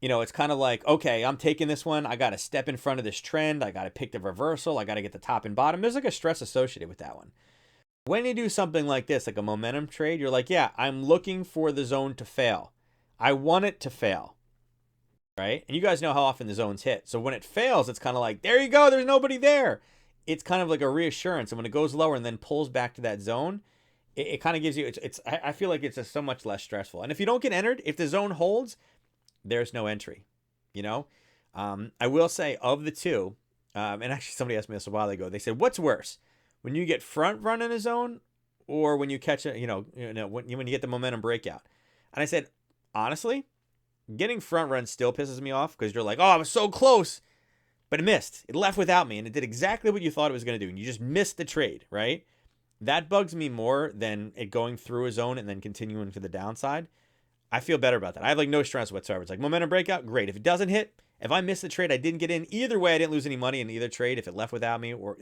it's kind of like, okay, I'm taking this one. I got to step in front of this trend. I got to pick the reversal. I got to get the top and bottom. There's like a stress associated with that one. When you do something like this, like a momentum trade, you're like, yeah, I'm looking for the zone to fail. I want it to fail, right? And you guys know how often the zones hit. So when it fails, it's kind of like, there you go, there's nobody there. It's kind of like a reassurance. And when it goes lower and then pulls back to that zone, it kind of gives you, I feel like it's just so much less stressful. And if you don't get entered, if the zone holds, there's no entry, I will say of the two, and actually somebody asked me this a while ago, they said, what's worse? When you get front run in a zone, or when you catch it, when you get the momentum breakout. And I said, honestly, getting front run still pisses me off, because you're like, oh, I was so close, but it missed. It left without me, and it did exactly what you thought it was going to do, and you just missed the trade, right? That bugs me more than it going through a zone and then continuing to the downside. I feel better about that. I have like no stress whatsoever. It's like momentum breakout, great. If it doesn't hit, if I miss the trade, I didn't get in. Either way, I didn't lose any money in either trade. If it left without me, or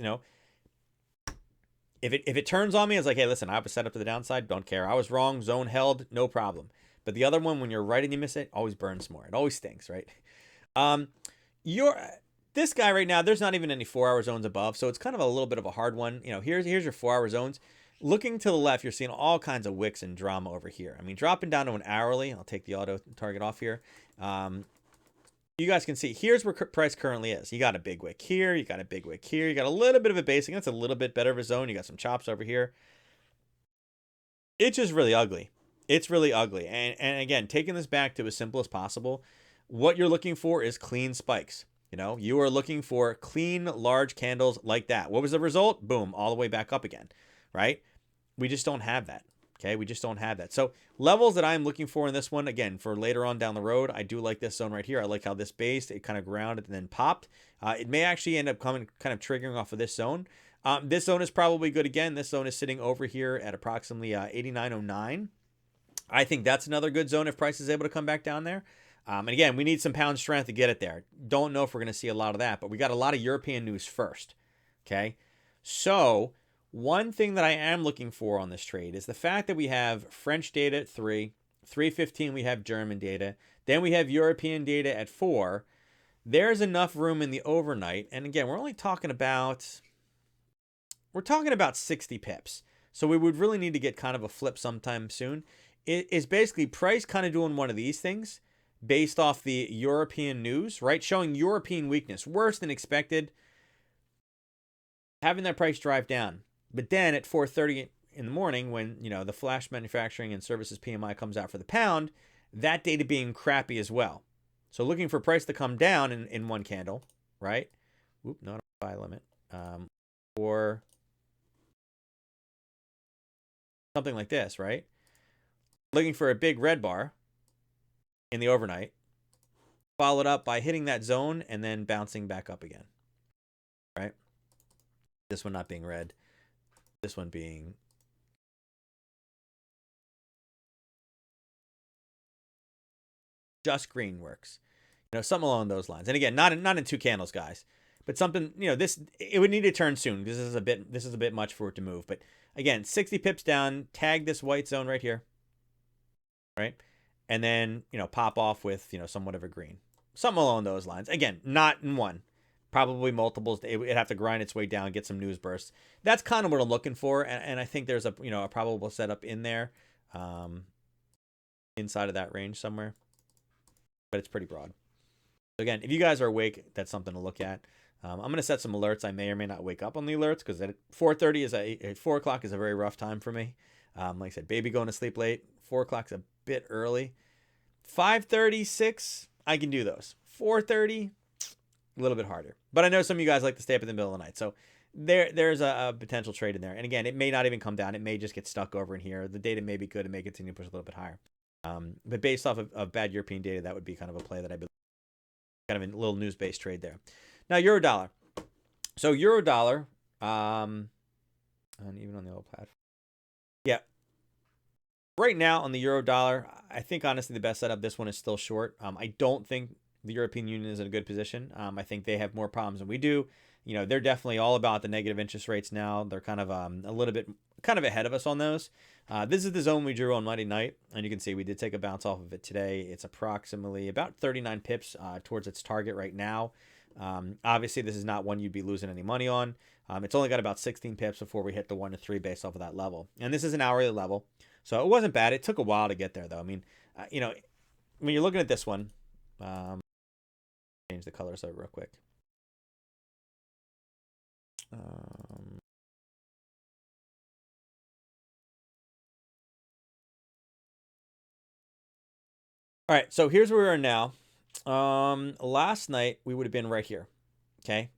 if it turns on me, it's like, hey, listen, I was set up to the downside. Don't care. I was wrong. Zone held. No problem. But the other one, when you're right and you miss it, always burns more. It always stinks, right? This guy right now, there's not even any 4-hour zones above, so it's kind of a little bit of a hard one. Here's your 4-hour zones. Looking to the left, you're seeing all kinds of wicks and drama over here. I mean, dropping down to an hourly. I'll take the auto target off here. You guys can see, here's where price currently is. You got a big wick here. You got a big wick here. You got a little bit of a basic. That's a little bit better of a zone. You got some chops over here. It's just really ugly. It's really ugly. And again, taking this back to as simple as possible, what you're looking for is clean spikes. You are looking for clean, large candles like that. What was the result? Boom, all the way back up again, right? We just don't have that. Okay, we just don't have that. So levels that I'm looking for in this one, again, for later on down the road, I do like this zone right here. I like how this based, it kind of grounded and then popped. It may actually end up kind of triggering off of this zone. This zone is probably good again. This zone is sitting over here at approximately 89.09. I think that's another good zone if price is able to come back down there. And again, we need some pound strength to get it there. Don't know if we're going to see a lot of that, but we got a lot of European news first. Okay. So one thing that I am looking for on this trade is the fact that we have French data at 3, 3:15 we have German data, then we have European data at 4. There's enough room in the overnight, and again, we're talking about 60 pips. So we would really need to get kind of a flip sometime soon. It is basically price kind of doing one of these things based off the European news, right? Showing European weakness, worse than expected, having that price drive down. But then at 4:30 in the morning, when the flash manufacturing and services PMI comes out for the pound, that data being crappy as well. So looking for price to come down in one candle, right? Oop, not a buy limit. Or something like this, right? Looking for a big red bar in the overnight, followed up by hitting that zone and then bouncing back up again, right? This one not being red, this one being just green works. Something along those lines. And again, not in 2 candles, guys, but something, this, it would need to turn soon because this is a bit much for it to move. But again, 60 pips down, tag this white zone right here, right? And then, pop off with, somewhat of a green. Something along those lines. Again, not in one. Probably multiples. It'd have to grind its way down, get some news bursts. That's kind of what I'm looking for. And I think there's a probable setup in there, inside of that range somewhere. But it's pretty broad. So again, if you guys are awake, that's something to look at. I'm going to set some alerts. I may or may not wake up on the alerts because at 4:30 at 4 o'clock is a very rough time for me. Like I said, baby going to sleep late. 4 o'clock's a bit early. 5:30, 6, I can do those. 4:30, a little bit harder. But I know some of you guys like to stay up in the middle of the night. So there's a potential trade in there. And again, it may not even come down. It may just get stuck over in here. The data may be good and may continue to push a little bit higher. But based off of bad European data, that would be kind of a play that I believe. Kind of a little news-based trade there. Now, euro dollar. So euro dollar, and even on the old platform. Yeah. Right now on the euro dollar, I think honestly the best setup, this one is still short. I don't think the European Union is in a good position. I think they have more problems than we do. They're definitely all about the negative interest rates now. They're kind of a little bit kind of ahead of us on those. This is the zone we drew on Monday night, and you can see we did take a bounce off of it today. It's approximately about 39 pips towards its target right now. Obviously, this is not one you'd be losing any money on. It's only got about 16 pips before we hit the 1 to 3 based off of that level. And this is an hourly level, so it wasn't bad. It took a while to get there, though. I mean, when you're looking at this one, change the colors out real quick. All right, so here's where we are now. Last night we would have been right here. Okay,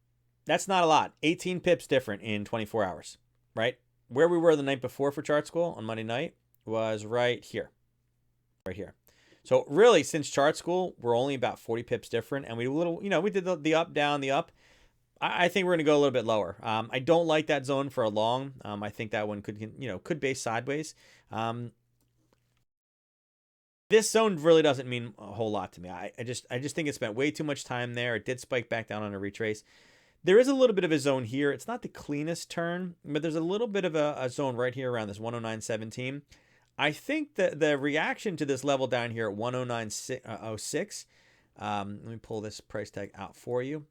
that's not a lot. 18 pips different in 24 hours, right? Where we were the night before for chart school on Monday night was right here, right here. So really, since chart school, we're only about 40 pips different, and we did the up, down, the up. I think we're going to go a little bit lower. I don't like that zone for a long. I think that one could base sideways. This zone really doesn't mean a whole lot to me. I just think it spent way too much time there. It did spike back down on a retrace. There is a little bit of a zone here. It's not the cleanest turn, but there's a little bit of a zone right here around this 109.17. I think that the reaction to this level down here at 109.06, let me pull this price tag out for you.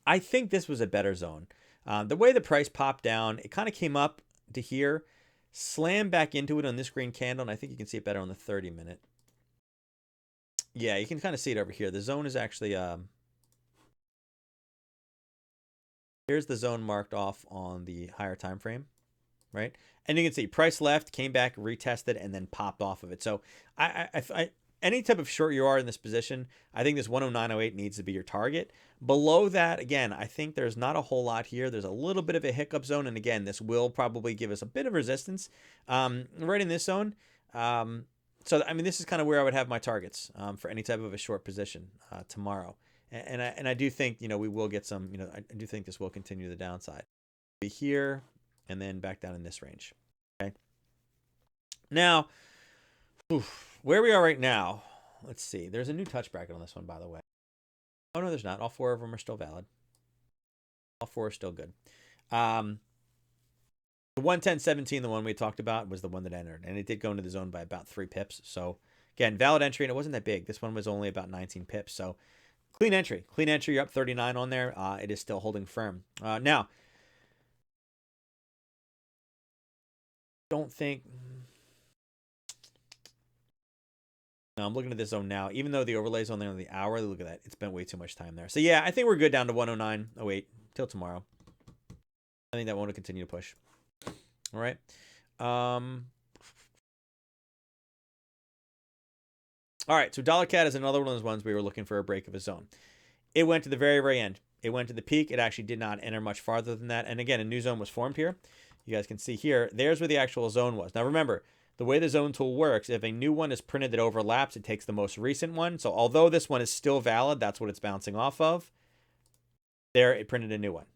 I think this was a better zone. The way the price popped down, it kind of came up to here, slammed back into it on this green candle, and I think you can see it better on the 30-minute. Yeah, you can kind of see it over here. The zone is actually... here's the zone marked off on the higher time frame, right? And you can see price left, came back, retested, and then popped off of it. So any type of short you are in this position, I think this 109.08 needs to be your target. Below that, again, I think there's not a whole lot here. There's a little bit of a hiccup zone, and again, this will probably give us a bit of resistance right in this zone. So, I mean, this is kind of where I would have my targets for any type of a short position tomorrow. And I do think, we will get some, I do think this will continue the downside. Be here and then back down in this range. Okay. Now, where we are right now, let's see. There's a new touch bracket on this one, by the way. Oh, no, there's not. All 4 of them are still valid. All 4 are still good. The 110.17, the one we talked about, was the one that entered, and it did go into the zone by about 3 pips. So again, valid entry, and it wasn't that big. This one was only about 19 pips. So clean entry. Clean entry, you're up 39 on there. It is still holding firm. Now, don't think... No, I'm looking at this zone now. Even though the overlay is only on the hour, look at that. It spent way too much time there. So yeah, I think we're good down to 109.08 till tomorrow. I think that one will continue to push. All right. All right, so dollar CAD is another one of those ones we were looking for a break of a zone. It went to the very, very end. It went to the peak. It actually did not enter much farther than that. And again, a new zone was formed here. You guys can see here. There's where the actual zone was. Now remember, the way the zone tool works, if a new one is printed that overlaps, it takes the most recent one. So although this one is still valid, that's what it's bouncing off of. There, it printed a new one.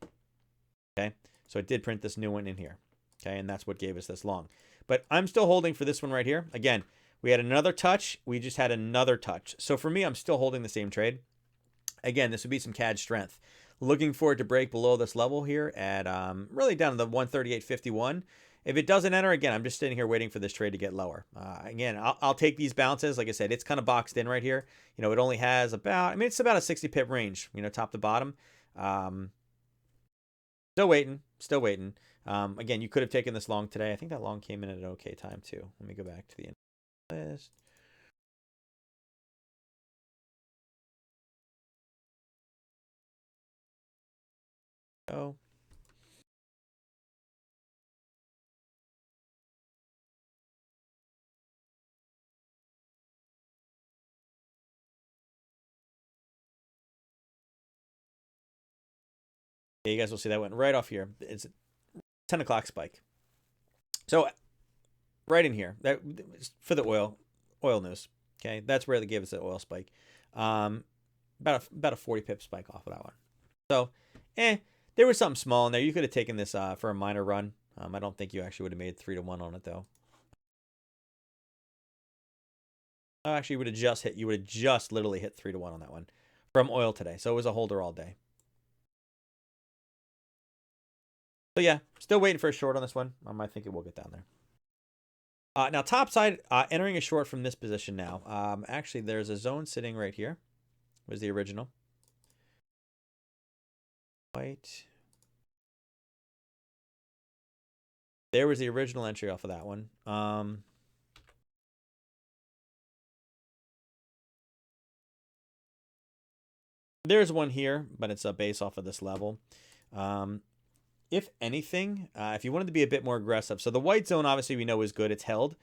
Okay, so it did print this new one in here. Okay, and that's what gave us this long. But I'm still holding for this one right here. Again, we had another touch. We just had another touch. So for me, I'm still holding the same trade. Again, this would be some CAD strength. Looking for it to break below this level here at really down to the 138.51. If it doesn't enter, again, I'm just sitting here waiting for this trade to get lower. Again, I'll take these bounces. Like I said, it's kind of boxed in right here. You know, it only has about, I mean, it's about a 60 pip range, you know, top to bottom. Still waiting, still waiting. Again, you could have taken this long today. I think that long came in at an okay time too. Let me go back to the end list. Oh. Yeah, you guys will see that went right off here. It's a 10 o'clock spike. So right in here, that for the oil news. Okay, that's where they gave us the oil spike. About a 40 pip spike off of that one. So, there was something small in there. You could have taken this for a minor run. I don't think you actually would have made 3-1 on it though. Actually, would have just hit. You would have just literally hit 3-1 on that one from oil today. So it was a holder all day. So yeah, still waiting for a short on this one. I think it will get down there. Now top side, entering a short from this position now. Actually, there's a zone sitting right here. Was the original. White. There was the original entry off of that one. There's one here, but it's a base off of this level. If anything, if you wanted to be a bit more aggressive, so the white zone obviously we know is good. It's held.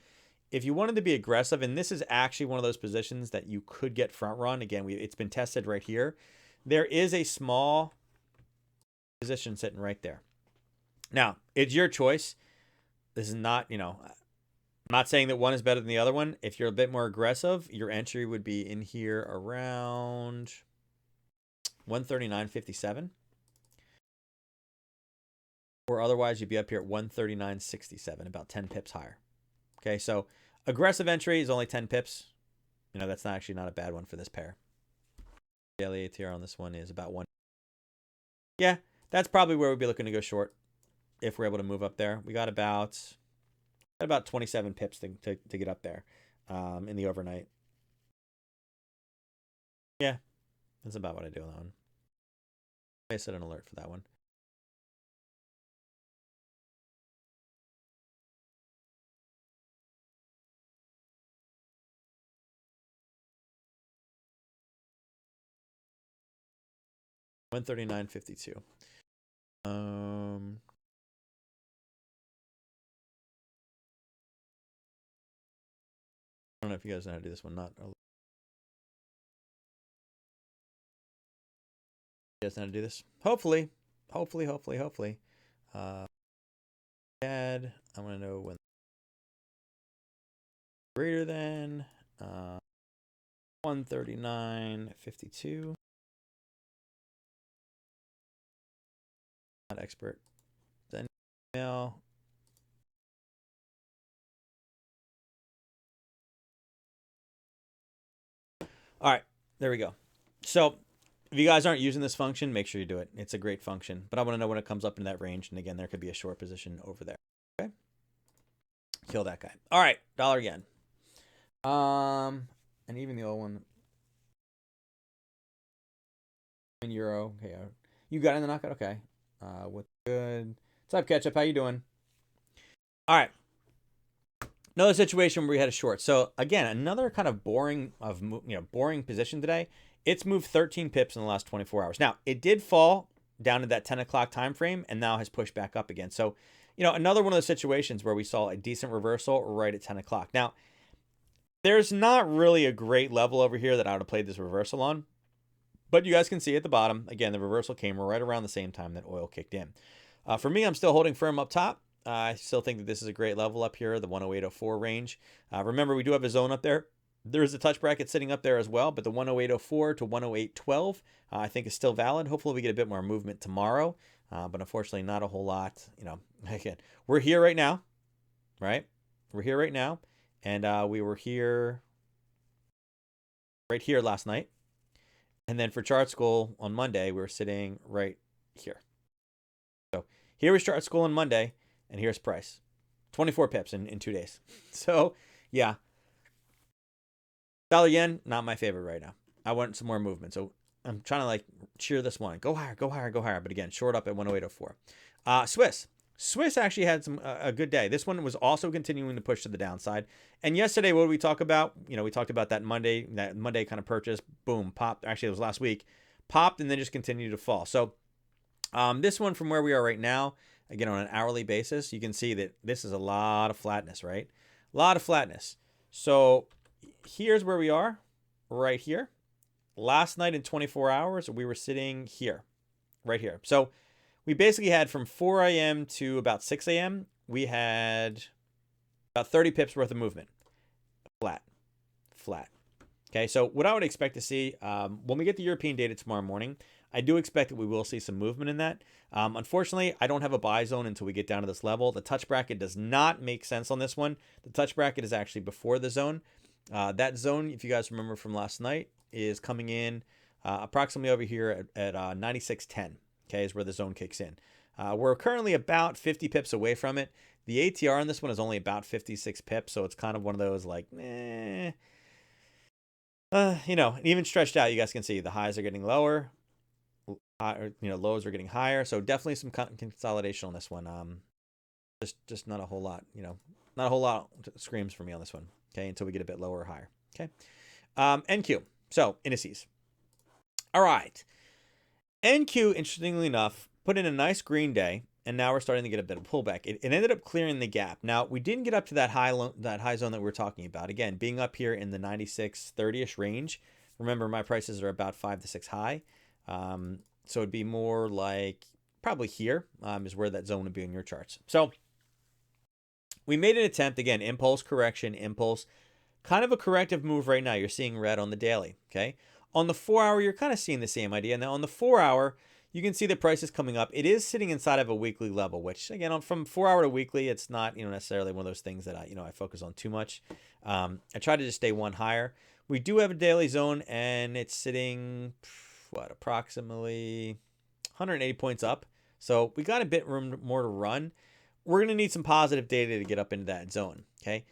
If you wanted to be aggressive, and this is actually one of those positions that you could get front run. Again, it's been tested right here. There is a small position sitting right there. Now, it's your choice. This is not, you know, I'm not saying that one is better than the other one. If you're a bit more aggressive, your entry would be in here around 139.57. Or otherwise, you'd be up here at 139.67, about 10 pips higher. Okay, so aggressive entry is only 10 pips. You know, that's actually not a bad one for this pair. Daily ATR on this one is about 1. Yeah, that's probably where we'd be looking to go short if we're able to move up there. We got about 27 pips to get up there in the overnight. Yeah, that's about what I do on that one. I set an alert for that one. $139.52. I don't know if you guys know how to do this one. Not. You guys know how to do this? Hopefully. Dad, I want to know when greater than 139.52. Not expert. Send email. All right, there we go. So If you guys aren't using this function, make sure you do it. It's a great function. But I want to know when it comes up in that range. And again, there could be a short position over there. Okay. Kill that guy. All right. Dollar yen. And even the old one. In euro. Okay. You got in the knockout? Okay. What's good? What's up, Ketchup? How you doing? All right. Another situation where we had a short. So again, another kind of boring position today. It's moved 13 pips in the last 24 hours. Now, it did fall down to that 10 o'clock time frame and now has pushed back up again. So, another one of those situations where we saw a decent reversal right at 10 o'clock. Now, there's not really a great level over here that I would have played this reversal on. But you guys can see at the bottom, again, the reversal came right around the same time that oil kicked in. For me, I'm still holding firm up top. I still think that this is a great level up here, the 108.04 range. Remember, we do have a zone up there. There's a touch bracket sitting up there as well, but the 108.04 to 108.12 I think is still valid. Hopefully we get a bit more movement tomorrow, but unfortunately not a whole lot. Again, we're here right now, right? We're here right now, and we were here right here last night. And then for chart school on Monday, we were sitting right here. So here was chart school on Monday, and here's price. 24 pips in 2 days. So, yeah. Dollar yen, not my favorite right now. I want some more movement. So I'm trying to cheer this one. Go higher, go higher, go higher. But again, short up at 108.04. Swiss actually had a good day. This one was also continuing to push to the downside. And yesterday, what did we talk about? We talked about that Monday kind of purchase. Boom, popped. Actually, it was last week. Popped and then just continued to fall. So this one from where we are right now, again, on an hourly basis, you can see that this is a lot of flatness, right? A lot of flatness. So here's where we are right here. Last night in 24 hours, we were sitting here, right here. So we basically had from 4 a.m. to about 6 a.m., we had about 30 pips worth of movement. Flat. Okay, so what I would expect to see, when we get the European data tomorrow morning, I do expect that we will see some movement in that. Unfortunately, I don't have a buy zone until we get down to this level. The touch bracket does not make sense on this one. The touch bracket is actually before the zone. That zone, if you guys remember from last night, is coming in approximately over here at 96.10. Okay, is where the zone kicks in. We're currently about 50 pips away from it. The ATR on this one is only about 56 pips, so it's kind of one of those even stretched out, you guys can see the highs are getting lower, lows are getting higher. So definitely some consolidation on this one. Just not a whole lot, not a whole lot screams for me on this one. Okay, until we get a bit lower or higher. Okay, NQ. So indices. All right. NQ, interestingly enough, put in a nice green day, and now we're starting to get a bit of pullback. It ended up clearing the gap. Now, we didn't get up to that high zone that we were talking about. Again, being up here in the 96.30-ish range. Remember, my prices are about 5 to 6 high. So it'd be more like probably here is where that zone would be in your charts. So we made an attempt. Again, impulse correction, impulse. Kind of a corrective move right now. You're seeing red on the daily, okay? On the 4-hour, you're kind of seeing the same idea. Now, on the 4-hour, you can see the price is coming up. It is sitting inside of a weekly level, which, again, from 4-hour to weekly, it's not necessarily one of those things that I focus on too much. I try to just stay one higher. We do have a daily zone, and it's sitting, approximately 180 points up. So we got a bit more to run. We're going to need some positive data to get up into that zone, okay?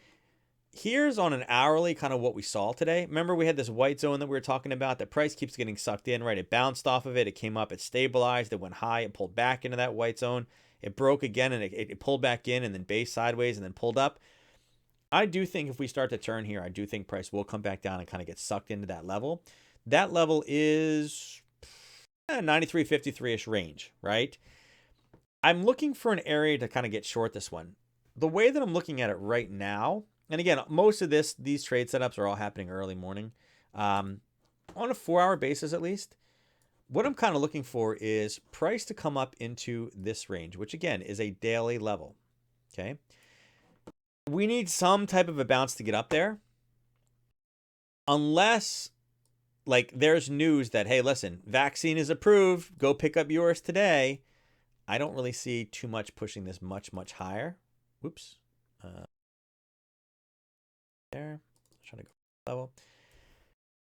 Here's on an hourly kind of what we saw today. Remember, we had this white zone that we were talking about. The price keeps getting sucked in, right? It bounced off of it. It came up. It stabilized. It went high. It pulled back into that white zone. It broke again, and it pulled back in and then based sideways and then pulled up. I do think if we start to turn here, I do think price will come back down and kind of get sucked into that level. That level is 93.53-ish range, right? I'm looking for an area to kind of get short this one. The way that I'm looking at it right now, and again, most of these trade setups are all happening early morning. On a 4-hour basis, at least, what I'm kind of looking for is price to come up into this range, which again is a daily level. Okay. We need some type of a bounce to get up there. Unless there's news that, hey, listen, vaccine is approved. Go pick up yours today. I don't really see too much pushing this much higher. Whoops. There. Trying to go level.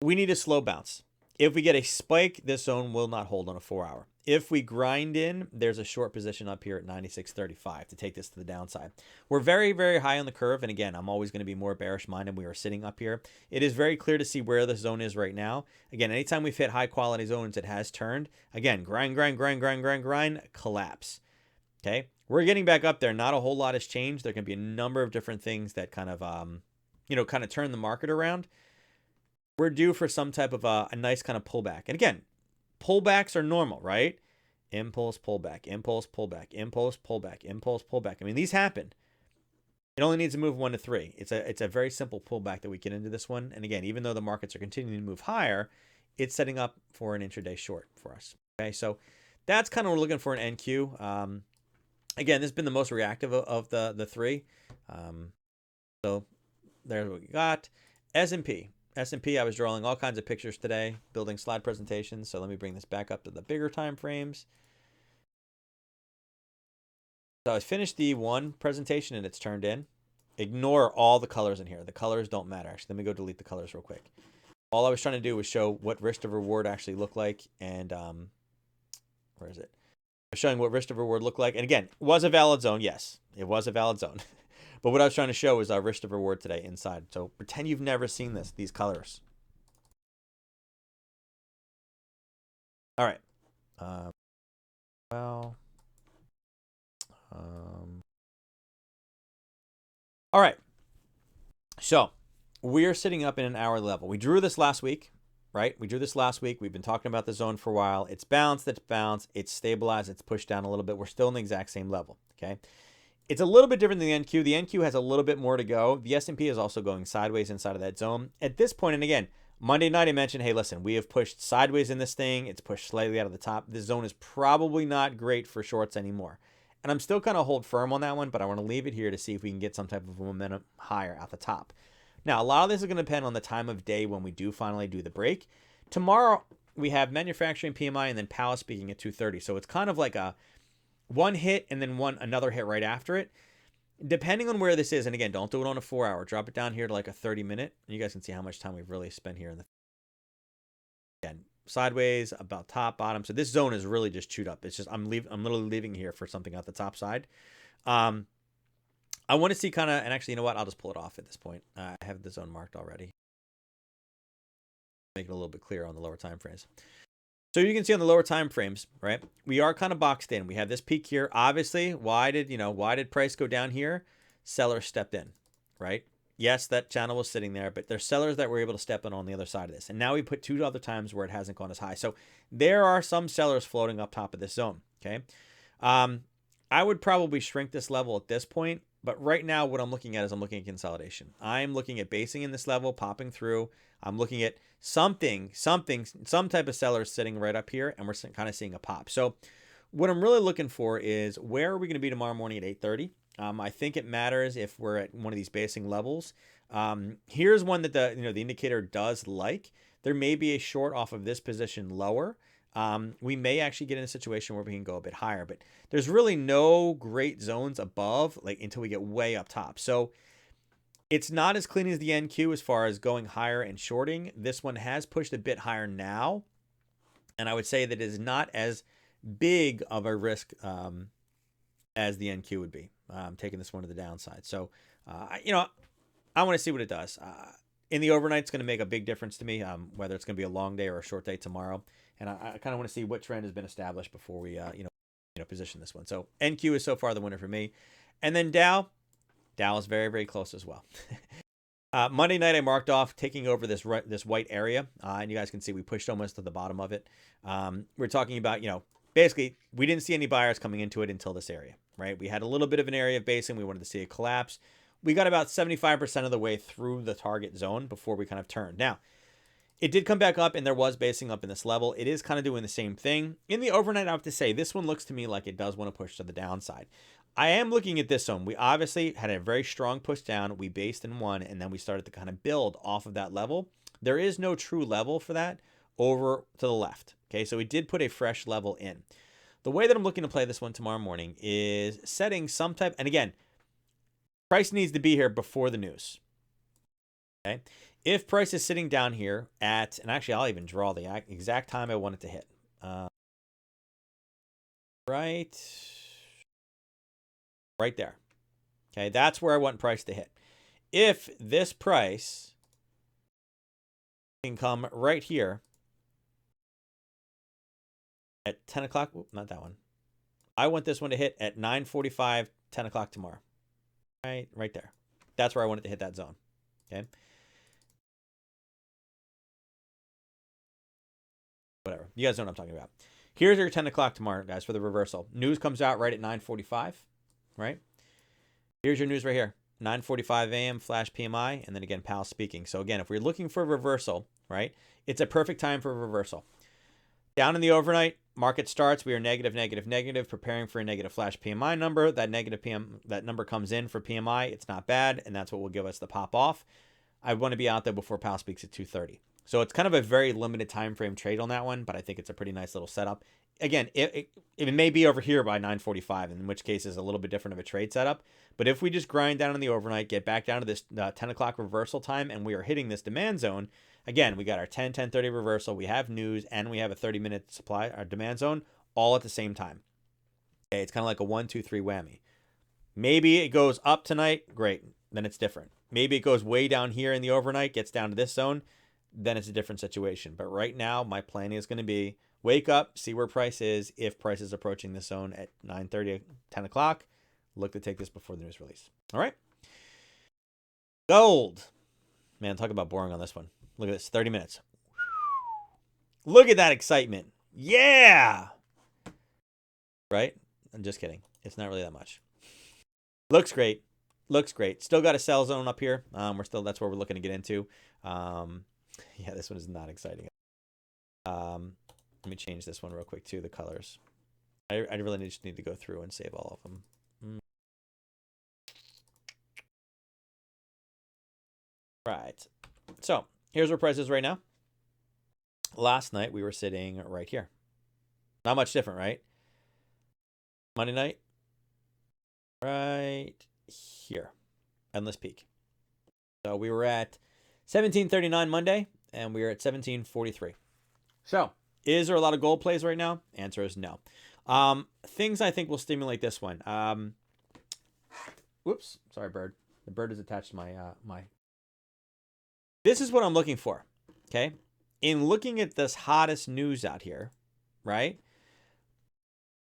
We need a slow bounce. If we get a spike, this zone will not hold on a 4-hour. If we grind in, there's a short position up here at 96.35 to take this to the downside. We're very, very high on the curve. And again, I'm always going to be more bearish minded. We are sitting up here. It is very clear to see where the zone is right now. Again, anytime we've hit high quality zones, it has turned. Again, grind, collapse. Okay. We're getting back up there. Not a whole lot has changed. There can be a number of different things that kind of, kind of turn the market around. We're due for some type of a nice kind of pullback. And again, pullbacks are normal, right? Impulse, pullback, impulse, pullback, impulse, pullback, impulse, pullback. I mean, these happen. It only needs to move 1 to 3. It's a very simple pullback that we get into this one. And again, even though the markets are continuing to move higher, it's setting up for an intraday short for us. Okay, so that's kind of what we're looking for in NQ. Again, this has been the most reactive of the three. So there's what we got. S&P. S&P, I was drawing all kinds of pictures today, building slide presentations. So let me bring this back up to the bigger time frames. So I finished the one presentation and it's turned in. Ignore all the colors in here. The colors don't matter. Actually, let me go delete the colors real quick. All I was trying to do was show what risk to reward actually looked like. And where is it? I was showing what risk to reward looked like. And again, was a valid zone. Yes, it was a valid zone. But what I was trying to show is our risk to reward today inside. So pretend you've never seen these colors. All right. All right. So we are sitting up in an hour level. We drew this last week, right? We drew this last week. We've been talking about the zone for a while. It's bounced, it's stabilized, it's pushed down a little bit. We're still in the exact same level, okay? It's a little bit different than the NQ. The NQ has a little bit more to go. The S&P is also going sideways inside of that zone. At this point, and again, Monday night I mentioned, hey, listen, we have pushed sideways in this thing. It's pushed slightly out of the top. This zone is probably not great for shorts anymore. And I'm still kind of hold firm on that one, but I want to leave it here to see if we can get some type of momentum higher at the top. Now, a lot of this is going to depend on the time of day when we do finally do the break. Tomorrow, we have manufacturing PMI and then Powell speaking at 2:30. So it's kind of like a one hit and then another hit right after it. Depending on where this is, and again, don't do it on a 4-hour. Drop it down here to like a 30-minute. You guys can see how much time we've really spent here. Again, sideways, about top, bottom. So this zone is really just chewed up. It's just I'm literally leaving here for something at the top side. I want to see kind of, and actually, you know what? I'll just pull it off at this point. I have the zone marked already. Make it a little bit clearer on the lower time frames. So you can see on the lower time frames, right? We are kind of boxed in. We have this peak here. Obviously, why did price go down here? Sellers stepped in, right? Yes, that channel was sitting there, but there's sellers that were able to step in on the other side of this. And now we put 2 other times where it hasn't gone as high. So there are some sellers floating up top of this zone, okay? I would probably shrink this level at this point, but right now what I'm looking at is I'm looking at consolidation. I'm looking at basing in this level, popping through. I'm looking at some type of seller sitting right up here, and we're kind of seeing a pop. So what I'm really looking for is where are we going to be tomorrow morning at 8:30? I think it matters if we're at one of these basing levels. Here's one that the indicator does like. There may be a short off of this position lower. We may actually get in a situation where we can go a bit higher, but there's really no great zones above until we get way up top. So it's not as clean as the NQ as far as going higher and shorting. This one has pushed a bit higher now, and I would say that it is not as big of a risk as the NQ would be. Taking this one to the downside. So, I want to see what it does. In the overnight, it's going to make a big difference to me, whether it's going to be a long day or a short day tomorrow. And I kind of want to see what trend has been established before we, position this one. So NQ is so far the winner for me. And then Dow is very, very close as well. Monday night, I marked off taking over this white area. And you guys can see we pushed almost to the bottom of it. We're talking about, basically, we didn't see any buyers coming into it until this area, right? We had a little bit of an area of basing. We wanted to see a collapse. We got about 75% of the way through the target zone before we kind of turned. Now, it did come back up, and there was basing up in this level. It is kind of doing the same thing. In the overnight, I have to say, this one looks to me like it does want to push to the downside. I am looking at this zone. We obviously had a very strong push down. We based in one, and then we started to kind of build off of that level. There is no true level for that over to the left. Okay, so we did put a fresh level in. The way that I'm looking to play this one tomorrow morning is setting some type, and again, price needs to be here before the news. Okay, If price is sitting down here at, and actually I'll even draw the exact time I want it to hit. Right there. Okay, that's where I want price to hit. If this price can come right here at 10 o'clock, not that one. I want this one to hit at 9:45, 10 o'clock tomorrow. Right there. That's where I want it to hit that zone. Okay. Whatever. You guys know what I'm talking about. Here's your 10 o'clock tomorrow, guys, for the reversal. News comes out right at 9:45, right? Here's your news right here. 9:45 a.m. flash PMI, and then again, Powell speaking. So again, if we're looking for a reversal, right, it's a perfect time for a reversal. Down in the overnight, market starts. We are negative, negative, negative, preparing for a negative flash PMI number. That that number comes in for PMI. It's not bad, and that's what will give us the pop off. I want to be out there before Powell speaks at 2:30. So it's kind of a very limited time frame trade on that one, but I think it's a pretty nice little setup. Again, it may be over here by 9:45, in which case is a little bit different of a trade setup. But if we just grind down in the overnight, get back down to this 10 o'clock reversal time, and we are hitting this demand zone, again, we got our 10, 10:30 reversal, we have news, and we have a 30-minute supply, our demand zone, all at the same time. Okay, it's kind of like a 1, 2, 3 whammy. Maybe it goes up tonight, great, then it's different. Maybe it goes way down here in the overnight, gets down to this zone, then it's a different situation. But right now, my planning is going to be wake up, see where price is. If price is approaching this zone at 9:30, 10 o'clock, look to take this before the news release. All right. Gold. Man, talk about boring on this one. Look at this, 30 minutes. Look at that excitement. Yeah. Right? I'm just kidding. It's not really that much. Looks great. Looks great. Still got a sell zone up here. That's where we're looking to get into. Yeah, this one is not exciting. Let me change this one real quick too, the colors. I really just need to go through and save all of them. Right. So here's where price is right now. Last night we were sitting right here. Not much different, right? Monday night. Right here. Endless peak. So we were at 1739 Monday, and we are at 1743. So, is there a lot of gold plays right now? Answer is no. Things I think will stimulate this one. Whoops, sorry, bird. The bird is attached to my. This is what I'm looking for. Okay, in looking at this hottest news out here, right?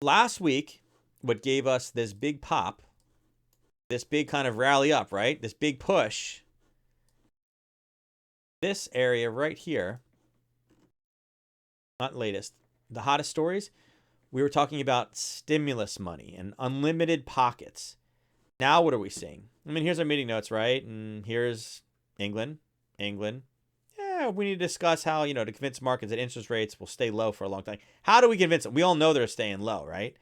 Last week, what gave us this big pop, this big kind of rally up, right? This big push. This area right here, not latest, the hottest stories, we were talking about stimulus money and unlimited pockets. Now what are we seeing? I mean, here's our meeting notes, right? And here's England. Yeah, we need to discuss how, to convince markets that interest rates will stay low for a long time. How do we convince them? We all know they're staying low, right?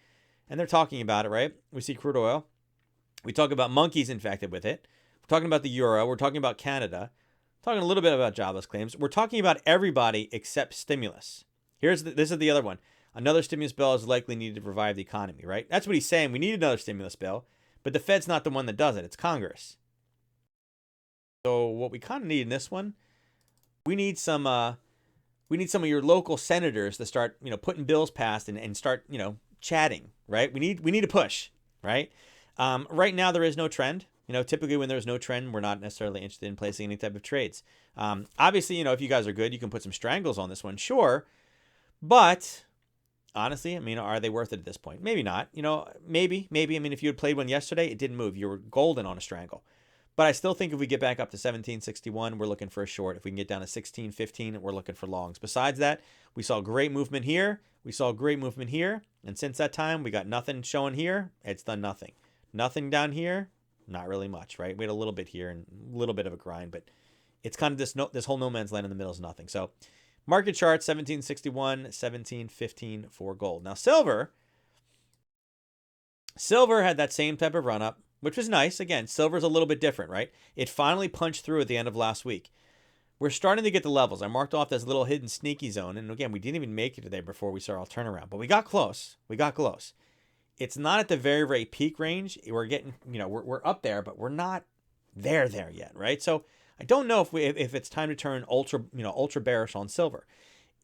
And they're talking about it, right? We see crude oil. We talk about monkeys infected with it. We're talking about the euro. We're talking about Canada. Talking a little bit about jobless claims. We're talking about everybody except stimulus. This is the other one. Another stimulus bill is likely needed to revive the economy, right? That's what he's saying. We need another stimulus bill, but the Fed's not the one that does it. It's Congress. So what we kind of need in this one, we need some of your local senators to start, putting bills passed and start, chatting, right? We need a push, right? Right now there is no trend. Typically when there's no trend, we're not necessarily interested in placing any type of trades. Obviously, if you guys are good, you can put some strangles on this one, sure. But honestly, are they worth it at this point? Maybe not. Maybe. If you had played one yesterday, it didn't move. You were golden on a strangle. But I still think if we get back up to 1761, we're looking for a short. If we can get down to 1615, we're looking for longs. Besides that, we saw great movement here. We saw great movement here. And since that time, we got nothing showing here. It's done nothing. Nothing down here. Not really much, right? We had a little bit here and a little bit of a grind, but it's kind of this whole no man's land in the middle is nothing. So market chart 1761, 1715 for gold. Now silver had that same type of run up, which was nice. Again, silver's a little bit different, right? It finally punched through at the end of last week. We're starting to get the levels. I marked off this little hidden sneaky zone. And again, we didn't even make it today before we saw our turnaround, but we got close. It's not at the very, very peak range. We're getting, we're up there, but we're not there yet, right? So I don't know if it's time to turn ultra bearish on silver.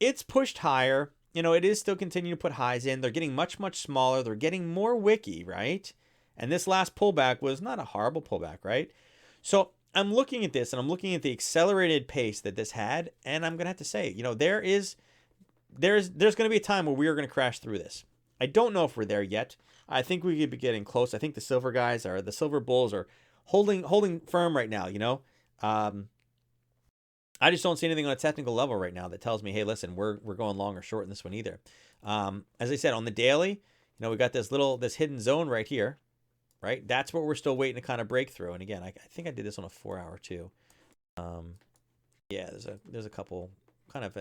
It's pushed higher. It is still continuing to put highs in. They're getting much, much smaller. They're getting more wicky, right? And this last pullback was not a horrible pullback, right? So I'm looking at this and I'm looking at the accelerated pace that this had, and I'm gonna have to say, there's gonna be a time where we are gonna crash through this. I don't know if we're there yet. I think we could be getting close. I think the silver bulls are holding firm right now. I just don't see anything on a technical level right now that tells me, hey, listen, we're going long or short in this one either. As I said, on the daily, we got this hidden zone right here, right? That's what we're still waiting to kind of break through. And again, I think I did this on a 4-hour too. Yeah, there's a couple kind of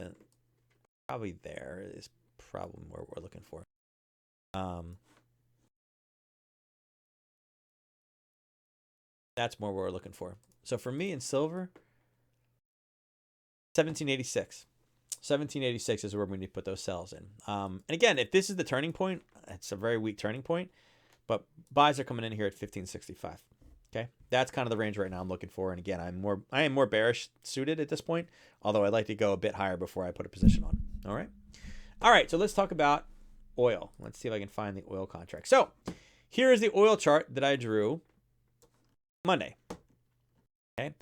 probably there is probably what we're looking for. That's more what we're looking for. So for me in silver, 1786. 1786 is where we need to put those sells in. And again, if this is the turning point, it's a very weak turning point, but buys are coming in here at 1565. Okay, that's kind of the range right now I'm looking for. And again, I am more bearish suited at this point, although I'd like to go a bit higher before I put a position on. All right. So let's talk about oil. Let's see if I can find the oil contract. So here is the oil chart that I drew Monday. Okay,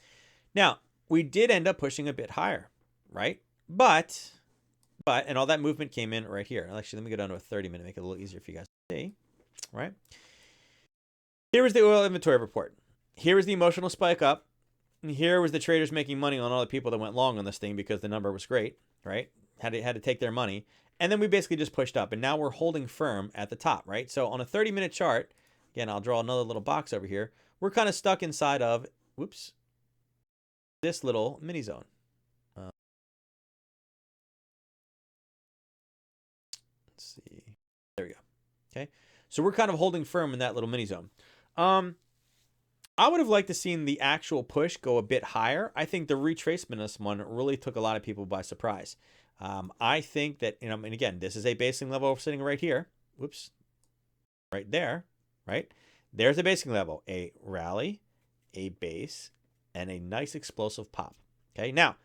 now we did end up pushing a bit higher, right? But and all that movement came in right here. Actually, let me go down to a 30-minute, make it a little easier for you guys to see, right? Here was the oil inventory report. Here was the emotional spike up. And here was the traders making money on all the people that went long on this thing because the number was great, right? Had to take their money. And then we basically just pushed up. And now we're holding firm at the top, right? So on a 30-minute chart, again, I'll draw another little box over here. We're kind of stuck inside of, whoops, this little mini zone. Let's see. There we go. Okay. So we're kind of holding firm in that little mini zone. I would have liked to seen the actual push go a bit higher. I think the retracement of this one really took a lot of people by surprise. I think that, and again, this is a basing level sitting right here. Whoops. Right there, right? There's a basing level, a rally, a base, and a nice explosive pop. Okay, now,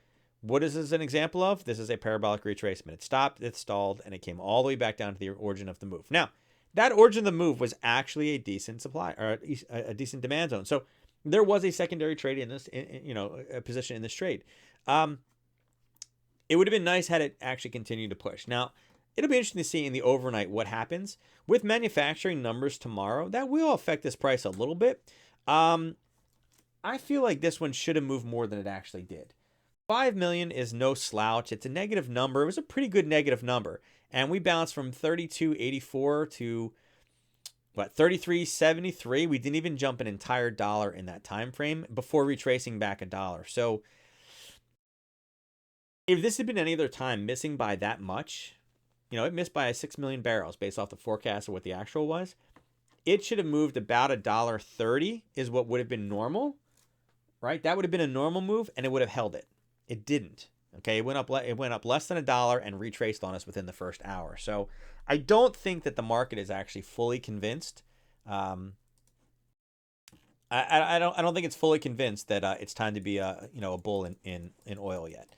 what is this an example of? This is a parabolic retracement. It stopped, it stalled, and it came all the way back down to the origin of the move. Now, that origin of the move was actually a decent supply or a decent demand zone. So there was a secondary trade in this, a position in this trade. It would have been nice had it actually continued to push. Now, it'll be interesting to see in the overnight what happens with manufacturing numbers tomorrow. That will affect this price a little bit. I feel like this one should have moved more than it actually did. 5 million is no slouch. It's a negative number. It was a pretty good negative number. And we bounced from 32.84 to what, 33.73. We didn't even jump an entire dollar in that time frame before retracing back a dollar. So if this had been any other time missing by that much, it missed by 6 million barrels based off the forecast of what the actual was. It should have moved about $1.30 is what would have been normal, right? That would have been a normal move, and it would have held it. It didn't. Okay, it went up less than $1 and retraced on us within the first hour. So I don't think that the market is actually fully convinced. I don't think it's fully convinced that it's time to be a bull in oil yet.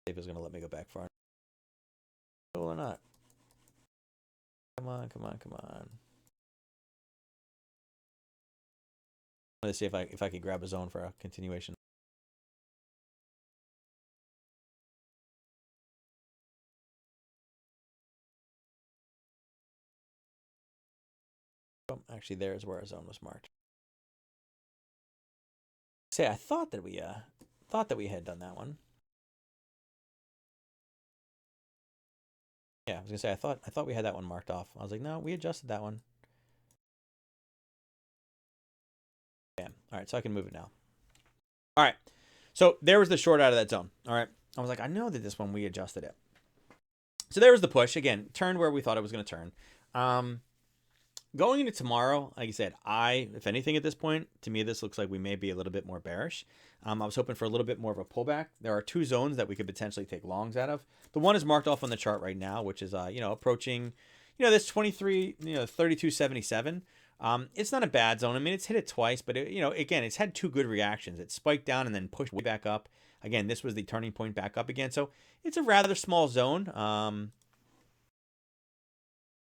If it's gonna let me go back far. Or not. Come on. Let's see if I could grab a zone for a continuation. Oh, actually, there's where our zone was marked. Say, I thought that we had done that one. Yeah, I was gonna say I thought we had that one marked off. I was like, no, we adjusted that one. Yeah. All right, so I can move it now. All right. So there was the short out of that zone. All right. I was like, I know that this one we adjusted it. So there was the push again, turned where we thought it was going to turn. Going into tomorrow, like I said, if anything at this point, to me, this looks like we may be a little bit more bearish. I was hoping for a little bit more of a pullback. There are two zones that we could potentially take longs out of. The one is marked off on the chart right now, which is, approaching, this 23, 32.77. It's not a bad zone. I mean, it's hit it twice, but again, it's had two good reactions. It spiked down and then pushed way back up. Again, this was the turning point back up again. So it's a rather small zone.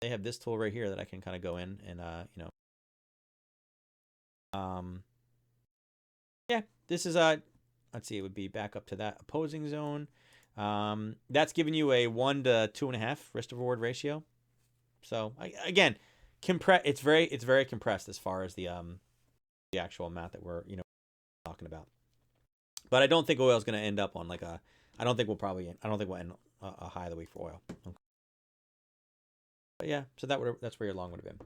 They have this tool right here that I can kind of go in and, yeah, this is, let's see, it would be back up to that opposing zone. That's giving you a 1 to 2.5 risk to reward ratio. So again, it's very compressed as far as the actual amount that we're, talking about. But I don't think oil is going to end up on I don't think we'll end a high of the week for oil. Okay. But yeah, so that's where your long would have been.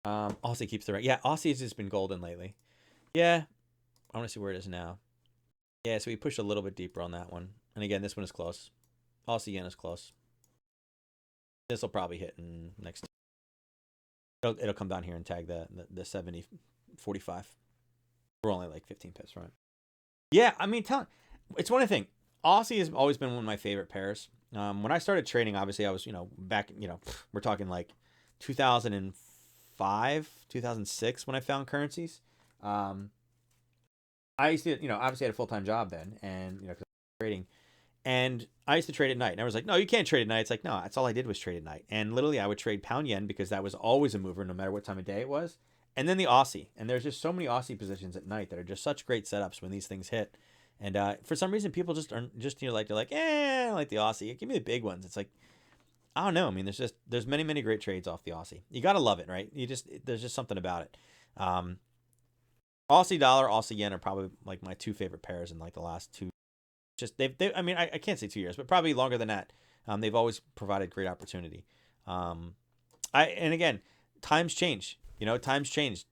Aussie keeps the right. Yeah, Aussie's just been golden lately. Yeah, I want to see where it is now. Yeah, so we pushed a little bit deeper on that one. And again, this one is close. Aussie yen is close. This will probably hit in next. It'll come down here and tag the 70.45. We're only like 15 pips, right? Yeah, I mean, it's one thing. Aussie has always been one of my favorite pairs. When I started trading, obviously I was, back, we're talking like 2005, 2006 when I found currencies. I used to, obviously I had a full-time job then, and, cause I was trading, and I used to trade at night. And I was like, no, you can't trade at night. It's like, no, that's all I did was trade at night. And literally I would trade pound yen because that was always a mover no matter what time of day it was. And then the Aussie. And there's just so many Aussie positions at night that are just such great setups when these things hit. And for some reason, people just aren't just, they're like, I like the Aussie. Give me the big ones. It's like, I don't know. I mean, there's many, many great trades off the Aussie. You got to love it, right? There's just something about it. Aussie dollar, Aussie yen are probably like my two favorite pairs in like the last two. I mean, I can't say 2 years, but probably longer than that. They've always provided great opportunity. And again, times change. Times change.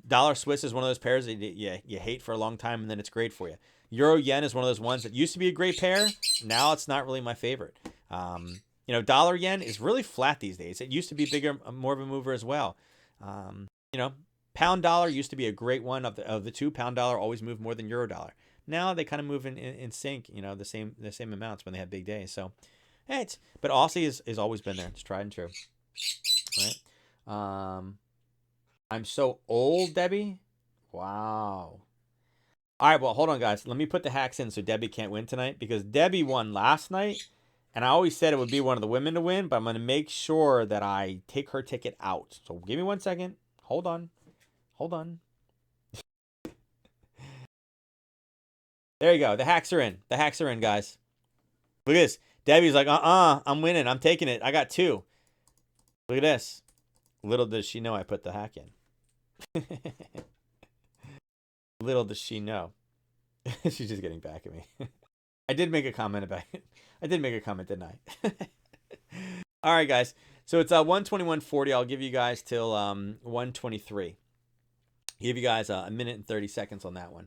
Dollar Swiss is one of those pairs that you hate for a long time, and then it's great for you. Euro yen is one of those ones that used to be a great pair. Now it's not really my favorite. Dollar yen is really flat these days. It used to be bigger, more of a mover as well. Pound dollar used to be a great one of the two. Pound dollar always moved more than euro dollar. Now they kind of move in sync. The same amounts when they have big days. So, but Aussie is always been there. It's tried and true. Right. I'm so old, Debbie. Wow. All right, well, hold on, guys. Let me put the hacks in so Debbie can't win tonight, because Debbie won last night, and I always said it would be one of the women to win, but I'm going to make sure that I take her ticket out. So give me 1 second. Hold on. There you go. The hacks are in. Guys. Look at this. Debbie's like, I'm winning. I'm taking it. I got 2. Look at this. Little does she know I put the hack in. Little does she know. She's just getting back at me. I did make a comment about it. I did make a comment, didn't I? All right, guys. So it's 121.40. I'll give you guys till 123. Give you guys a minute and 30 seconds on that one.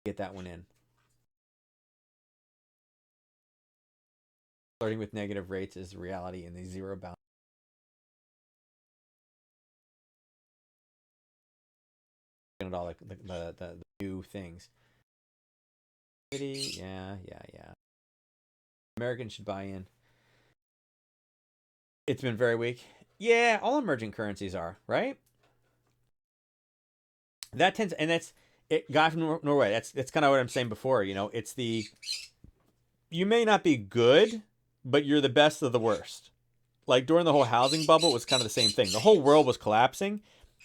Get that one in. Flirting with negative rates is reality in the zero bound. At all the new things. Yeah. Americans should buy in. It's been very weak. Yeah, all emerging currencies are, right? That tends, and that's it. Guy from Norway. That's kind of what I'm saying before. It's you may not be good, but you're the best of the worst. Like during the whole housing bubble, it was kind of the same thing. The whole world was collapsing,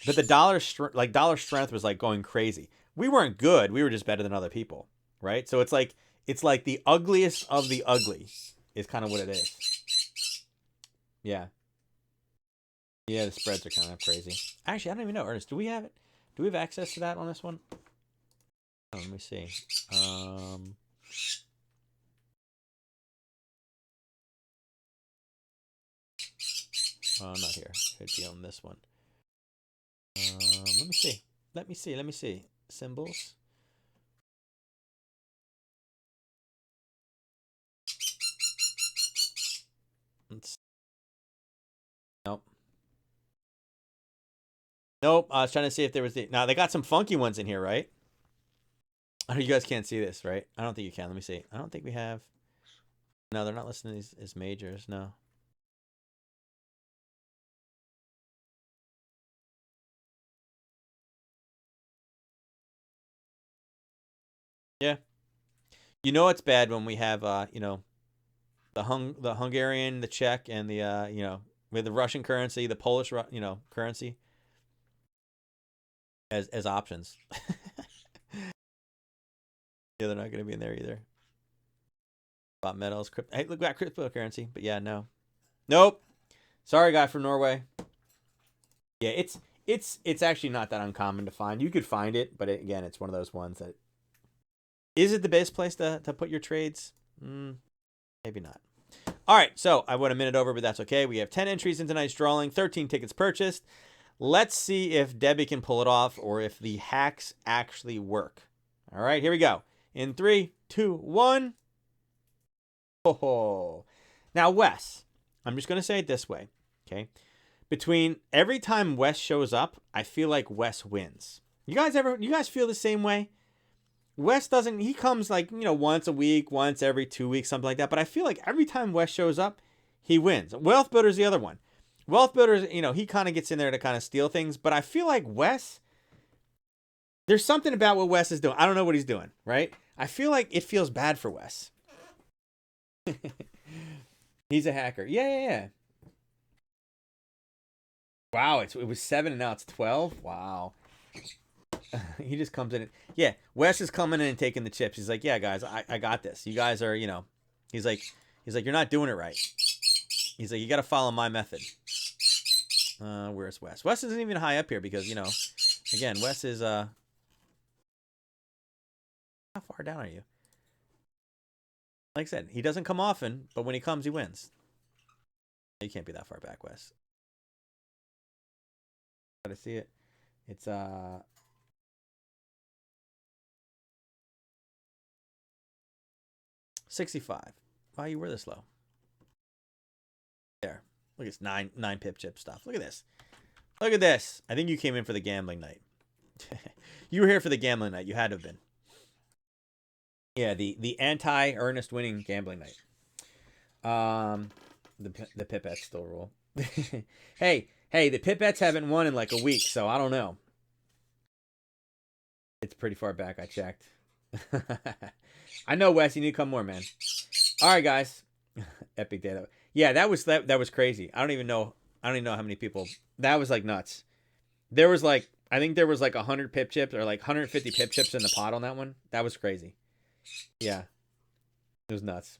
but the dollar strength was like going crazy. We weren't good. We were just better than other people, right? So it's like the ugliest of the ugly is kind of what it is. Yeah. Yeah, the spreads are kind of crazy. Actually, I don't even know, Ernest. Do we have it? Do we have access to that on this one? Oh, let me see. Not here. It'd be on this one. Let me see. Symbols. Nope. Nope. I was trying to see if there was the. Now they got some funky ones in here, right? Oh, you guys can't see this, right? I don't think you can. Let me see. I don't think we have. No, they're not listing these as majors. No. Yeah. You know it's bad when we have the Hungarian, the Czech, and the we have the Russian currency, the Polish currency as options. Yeah, they're not going to be in there either. About metals, crypto. Hey, look at cryptocurrency, but yeah, no, nope. Sorry, guy from Norway. Yeah, it's actually not that uncommon to find. You could find it, but again, it's one of those ones that is it the best place to put your trades? Maybe not. All right, so I went a minute over, but that's okay. We have 10 entries in tonight's drawing, 13 tickets purchased. Let's see if Debbie can pull it off or if the hacks actually work. All right, here we go. In 3, 2, 1. Oh, now Wes, I'm just going to say it this way, okay? Between every time Wes shows up, I feel like Wes wins. You guys feel the same way? Wes doesn't, he comes like, once a week, once every 2 weeks, something like that. But I feel like every time Wes shows up, he wins. Wealth Builder's the other one. Wealth Builder's, he kind of gets in there to kind of steal things. But I feel like Wes, there's something about what Wes is doing. I don't know what he's doing, right? I feel like it feels bad for Wes. He's a hacker. Yeah. Wow, it was 7 and now it's 12. Wow. He just comes in. Yeah, Wes is coming in and taking the chips. He's like, yeah, guys, I got this. You guys are, he's like, you're not doing it right. He's like, you got to follow my method. Where's Wes? Wes isn't even high up here because, again, Wes is, how far down are you? Like I said, he doesn't come often, but when he comes, he wins. You can't be that far back, Wes. Gotta see it. It's, 65. Wow, you were this low. There. Look at this 9 pip chip stuff. Look at this. Look at this. I think you came in for the gambling night. You were here for the gambling night. You had to have been. Yeah, the anti-earnest winning gambling night. The pipettes still rule. hey, the pipettes haven't won in like a week, so I don't know. It's pretty far back. I checked. I know, Wes. You need to come more, man. All right, guys. Epic day. Yeah, that was crazy. I don't even know how many people. That was like nuts. There was like, I think there was like 100 pip chips or like 150 pip chips in the pot on that one. That was crazy. Yeah, it was nuts.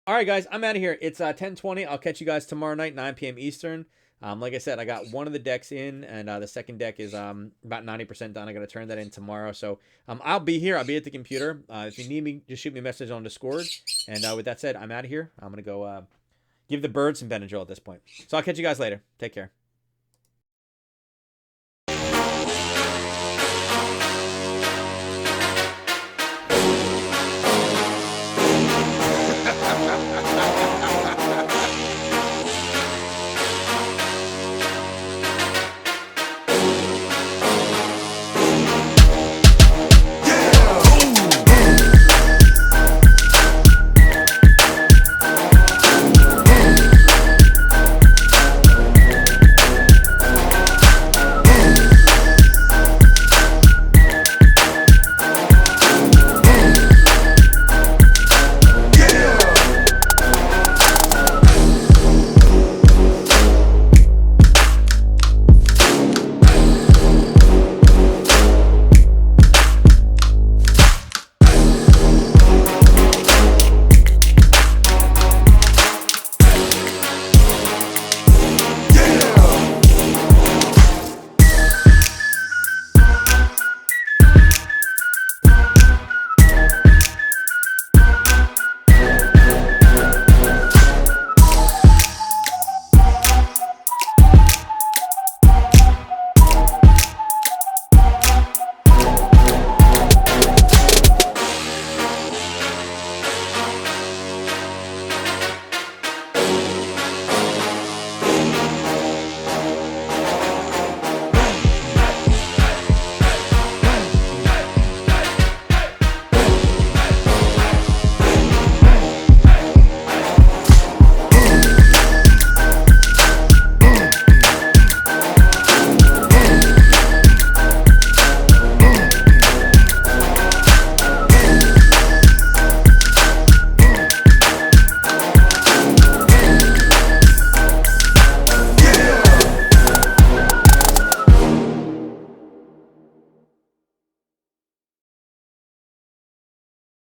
All right, guys. I'm out of here. It's 10:20. I'll catch you guys tomorrow night, 9 p.m. Eastern. Like I said, I got one of the decks in, and the second deck is about 90% done. I got to turn that in tomorrow. So I'll be here. I'll be at the computer. If you need me, just shoot me a message on Discord. And with that said, I'm out of here. I'm going to go give the birds some Benadryl at this point. So I'll catch you guys later. Take care.